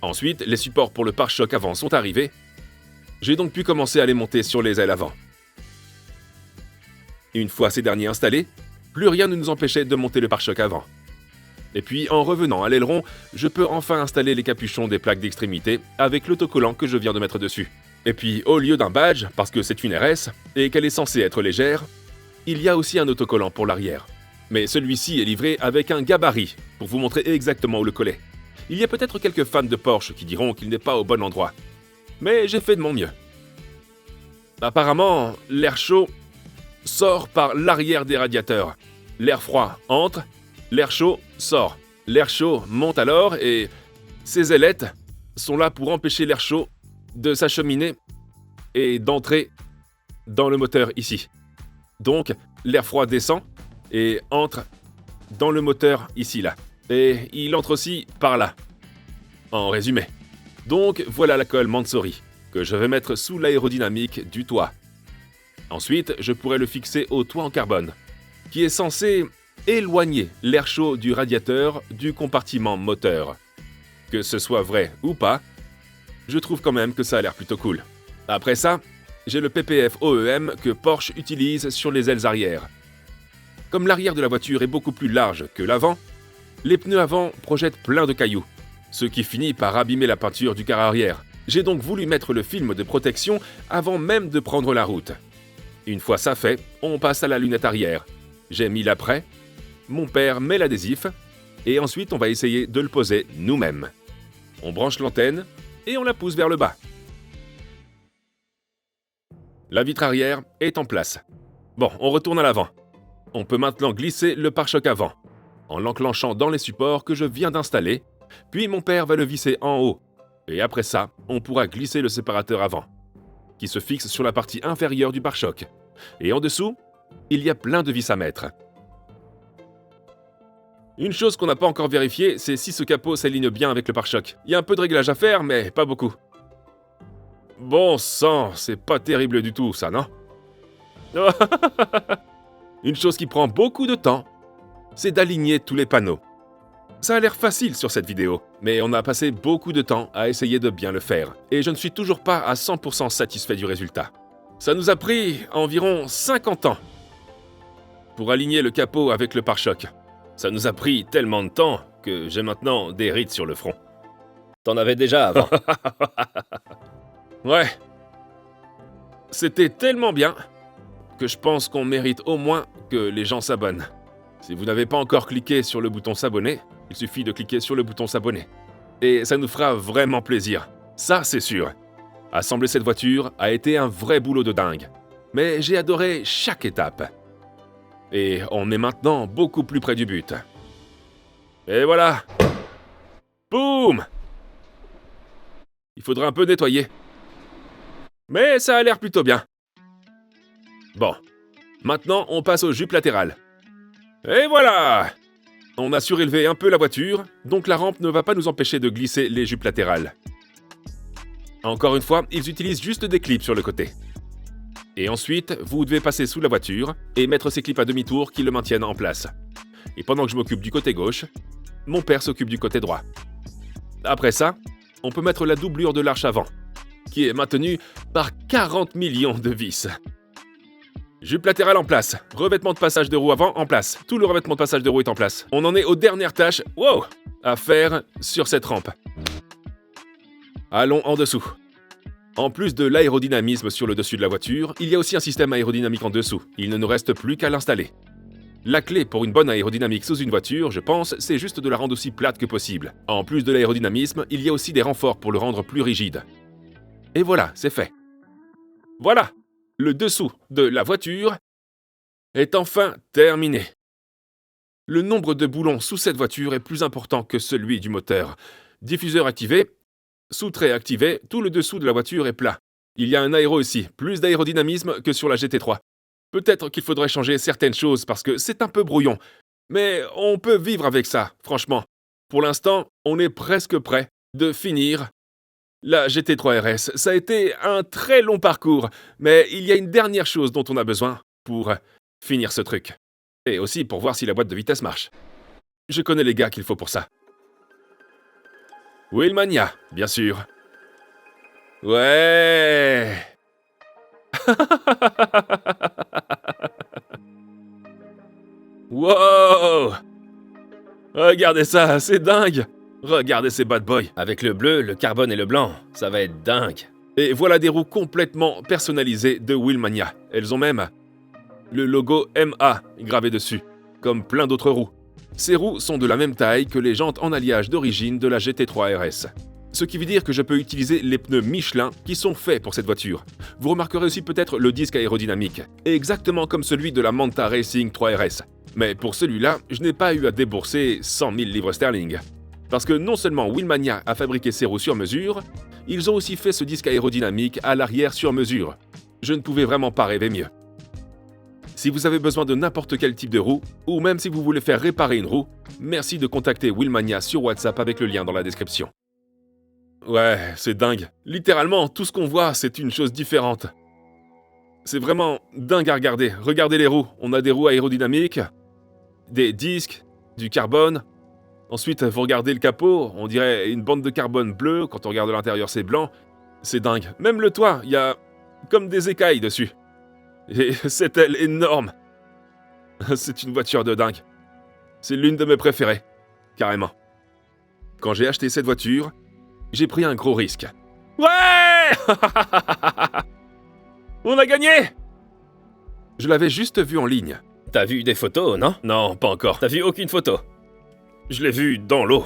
S1: Ensuite, les supports pour le pare-choc avant sont arrivés. J'ai donc pu commencer à les monter sur les ailes avant. Une fois ces derniers installés, plus rien ne nous empêchait de monter le pare-choc avant. Et puis, en revenant à l'aileron, je peux enfin installer les capuchons des plaques d'extrémité avec l'autocollant que je viens de mettre dessus. Et puis, au lieu d'un badge, parce que c'est une RS, et qu'elle est censée être légère, il y a aussi un autocollant pour l'arrière. Mais celui-ci est livré avec un gabarit, pour vous montrer exactement où le coller. Il y a peut-être quelques fans de Porsche qui diront qu'il n'est pas au bon endroit. Mais j'ai fait de mon mieux. Apparemment, l'air chaud sort par l'arrière des radiateurs. L'air froid entre, l'air chaud sort. L'air chaud monte alors et ces ailettes sont là pour empêcher l'air chaud de s'acheminer et d'entrer dans le moteur ici. Donc, l'air froid descend et entre dans le moteur ici, là. Et il entre aussi par là. En résumé. Donc, voilà la colle Mansory, que je vais mettre sous l'aérodynamique du toit. Ensuite, je pourrais le fixer au toit en carbone, qui est censé éloigner l'air chaud du radiateur du compartiment moteur. Que ce soit vrai ou pas, je trouve quand même que ça a l'air plutôt cool. Après ça, j'ai le PPF OEM que Porsche utilise sur les ailes arrière. Comme l'arrière de la voiture est beaucoup plus large que l'avant, les pneus avant projettent plein de cailloux, ce qui finit par abîmer la peinture du quart arrière. J'ai donc voulu mettre le film de protection avant même de prendre la route. Une fois ça fait, on passe à la lunette arrière. J'ai mis l'après, mon père met l'adhésif, et ensuite on va essayer de le poser nous-mêmes. On branche l'antenne et on la pousse vers le bas. La vitre arrière est en place. Bon, on retourne à l'avant. On peut maintenant glisser le pare-choc avant, en l'enclenchant dans les supports que je viens d'installer, puis mon père va le visser en haut. Et après ça, on pourra glisser le séparateur avant, qui se fixe sur la partie inférieure du pare-choc. Et en dessous, il y a plein de vis à mettre. Une chose qu'on n'a pas encore vérifiée, c'est si ce capot s'aligne bien avec le pare-choc. Il y a un peu de réglage à faire, mais pas beaucoup. Bon sang, c'est pas terrible du tout, ça, non? Une chose qui prend beaucoup de temps, c'est d'aligner tous les panneaux. Ça a l'air facile sur cette vidéo, mais on a passé beaucoup de temps à essayer de bien le faire, et je ne suis toujours pas à 100% satisfait du résultat. Ça nous a pris environ 50 ans pour aligner le capot avec le pare-choc. Ça nous a pris tellement de temps que j'ai maintenant des rides sur le front.
S2: T'en avais déjà avant.
S1: Ouais. C'était tellement bien que je pense qu'on mérite au moins que les gens s'abonnent. Si vous n'avez pas encore cliqué sur le bouton s'abonner, il suffit de cliquer sur le bouton s'abonner. Et ça nous fera vraiment plaisir. Ça, c'est sûr. Assembler cette voiture a été un vrai boulot de dingue. Mais j'ai adoré chaque étape. Et on est maintenant beaucoup plus près du but. Et voilà. Boum! Il faudra un peu nettoyer. Mais ça a l'air plutôt bien. Bon. Maintenant, on passe aux jupes latérales. Et voilà! On a surélevé un peu la voiture, donc la rampe ne va pas nous empêcher de glisser les jupes latérales. Encore une fois, ils utilisent juste des clips sur le côté. Et ensuite, vous devez passer sous la voiture et mettre ces clips à demi-tour qui le maintiennent en place. Et pendant que je m'occupe du côté gauche, mon père s'occupe du côté droit. Après ça, on peut mettre la doublure de l'arche avant, qui est maintenue par 40 millions de vis. Jupe latérale en place, revêtement de passage de roue avant en place, tout le revêtement de passage de roue est en place. On en est aux dernières tâches, à faire sur cette rampe. Allons en dessous. En plus de l'aérodynamisme sur le dessus de la voiture, il y a aussi un système aérodynamique en dessous. Il ne nous reste plus qu'à l'installer. La clé pour une bonne aérodynamique sous une voiture, je pense, c'est juste de la rendre aussi plate que possible. En plus de l'aérodynamisme, il y a aussi des renforts pour le rendre plus rigide. Et voilà, c'est fait. Voilà! Le dessous de la voiture est enfin terminé. Le nombre de boulons sous cette voiture est plus important que celui du moteur. Diffuseur activé, sous-trait activé, tout le dessous de la voiture est plat. Il y a un aéro ici, plus d'aérodynamisme que sur la GT3. Peut-être qu'il faudrait changer certaines choses parce que c'est un peu brouillon. Mais on peut vivre avec ça, franchement. Pour l'instant, on est presque prêt de finir la GT3 RS. Ça a été un très long parcours, mais il y a une dernière chose dont on a besoin pour finir ce truc. Et aussi pour voir si la boîte de vitesse marche. Je connais les gars qu'il faut pour ça. Wheelmania, bien sûr. Ouais. Wow! Regardez ça, c'est dingue! Regardez ces bad boys.
S2: Avec le bleu, le carbone et le blanc, ça va être dingue.
S1: Et voilà des roues complètement personnalisées de Wheelmania. Elles ont même le logo MA gravé dessus, comme plein d'autres roues. Ces roues sont de la même taille que les jantes en alliage d'origine de la GT3 RS. Ce qui veut dire que je peux utiliser les pneus Michelin qui sont faits pour cette voiture. Vous remarquerez aussi peut-être le disque aérodynamique, exactement comme celui de la Manta Racing 3RS. Mais pour celui-là, je n'ai pas eu à débourser 100 000 livres sterling. Parce que non seulement Wheelmania a fabriqué ces roues sur mesure, ils ont aussi fait ce disque aérodynamique à l'arrière sur mesure. Je ne pouvais vraiment pas rêver mieux. Si vous avez besoin de n'importe quel type de roue, ou même si vous voulez faire réparer une roue, merci de contacter Wheelmania sur WhatsApp avec le lien dans la description. Ouais, c'est dingue. Littéralement, tout ce qu'on voit, c'est une chose différente. C'est vraiment dingue à regarder. Regardez les roues. On a des roues aérodynamiques, des disques, du carbone. Ensuite, vous regardez le capot, on dirait une bande de carbone bleue. Quand on regarde l'intérieur, c'est blanc. C'est dingue. Même le toit, il y a comme des écailles dessus. Et cette aile énorme. C'est une voiture de dingue. C'est l'une de mes préférées. Carrément. Quand j'ai acheté cette voiture, j'ai pris un gros risque. Ouais! On a gagné! Je l'avais juste vu en ligne.
S2: T'as vu des photos, non?
S1: Non, pas encore.
S2: T'as vu aucune photo?
S1: Je l'ai vue dans l'eau.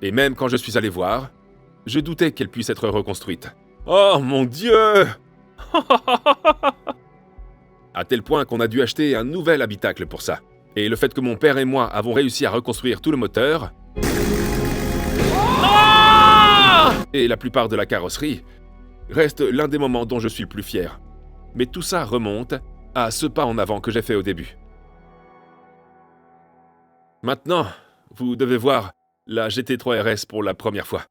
S1: Et même quand je suis allé voir, je doutais qu'elle puisse être reconstruite. Oh mon Dieu! À tel point qu'on a dû acheter un nouvel habitacle pour ça. Et le fait que mon père et moi avons réussi à reconstruire tout le moteur... et la plupart de la carrosserie, reste l'un des moments dont je suis le plus fier. Mais tout ça remonte à ce pas en avant que j'ai fait au début. Maintenant, vous devez voir la GT3 RS pour la première fois.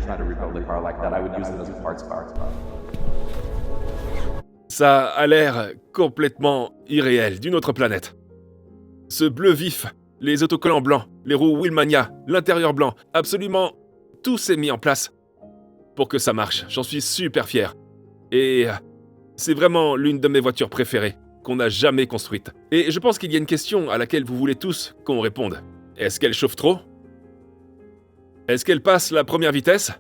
S3: trying to rebuild a car like that, I would use them as a parts car.
S1: Ça a l'air complètement irréel, d'une autre planète. Ce bleu vif, les autocollants blancs, les roues Wheelmania, l'intérieur blanc, absolument tout s'est mis en place pour que ça marche. J'en suis super fier. Et c'est vraiment l'une de mes voitures préférées qu'on a jamais construite. Et je pense qu'il y a une question à laquelle vous voulez tous qu'on réponde. Est-ce qu'elle chauffe trop ? Est-ce qu'elle passe la première vitesse ?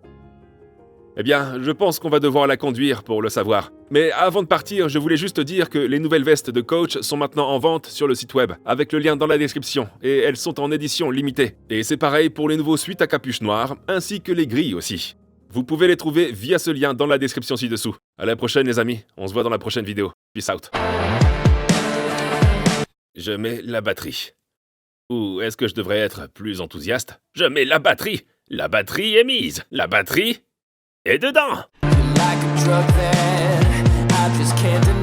S1: Eh bien, je pense qu'on va devoir la conduire pour le savoir. Mais avant de partir, je voulais juste dire que les nouvelles vestes de Coach sont maintenant en vente sur le site web, avec le lien dans la description, et elles sont en édition limitée. Et c'est pareil pour les nouveaux suites à capuche noire, ainsi que les grilles aussi. Vous pouvez les trouver via ce lien dans la description ci-dessous. À la prochaine les amis, on se voit dans la prochaine vidéo. Peace out. Je mets la batterie. Ou est-ce que je devrais être plus enthousiaste ? Je mets la batterie. La batterie est mise. La batterie est dedans.
S4: Like a drug that I just can't deny.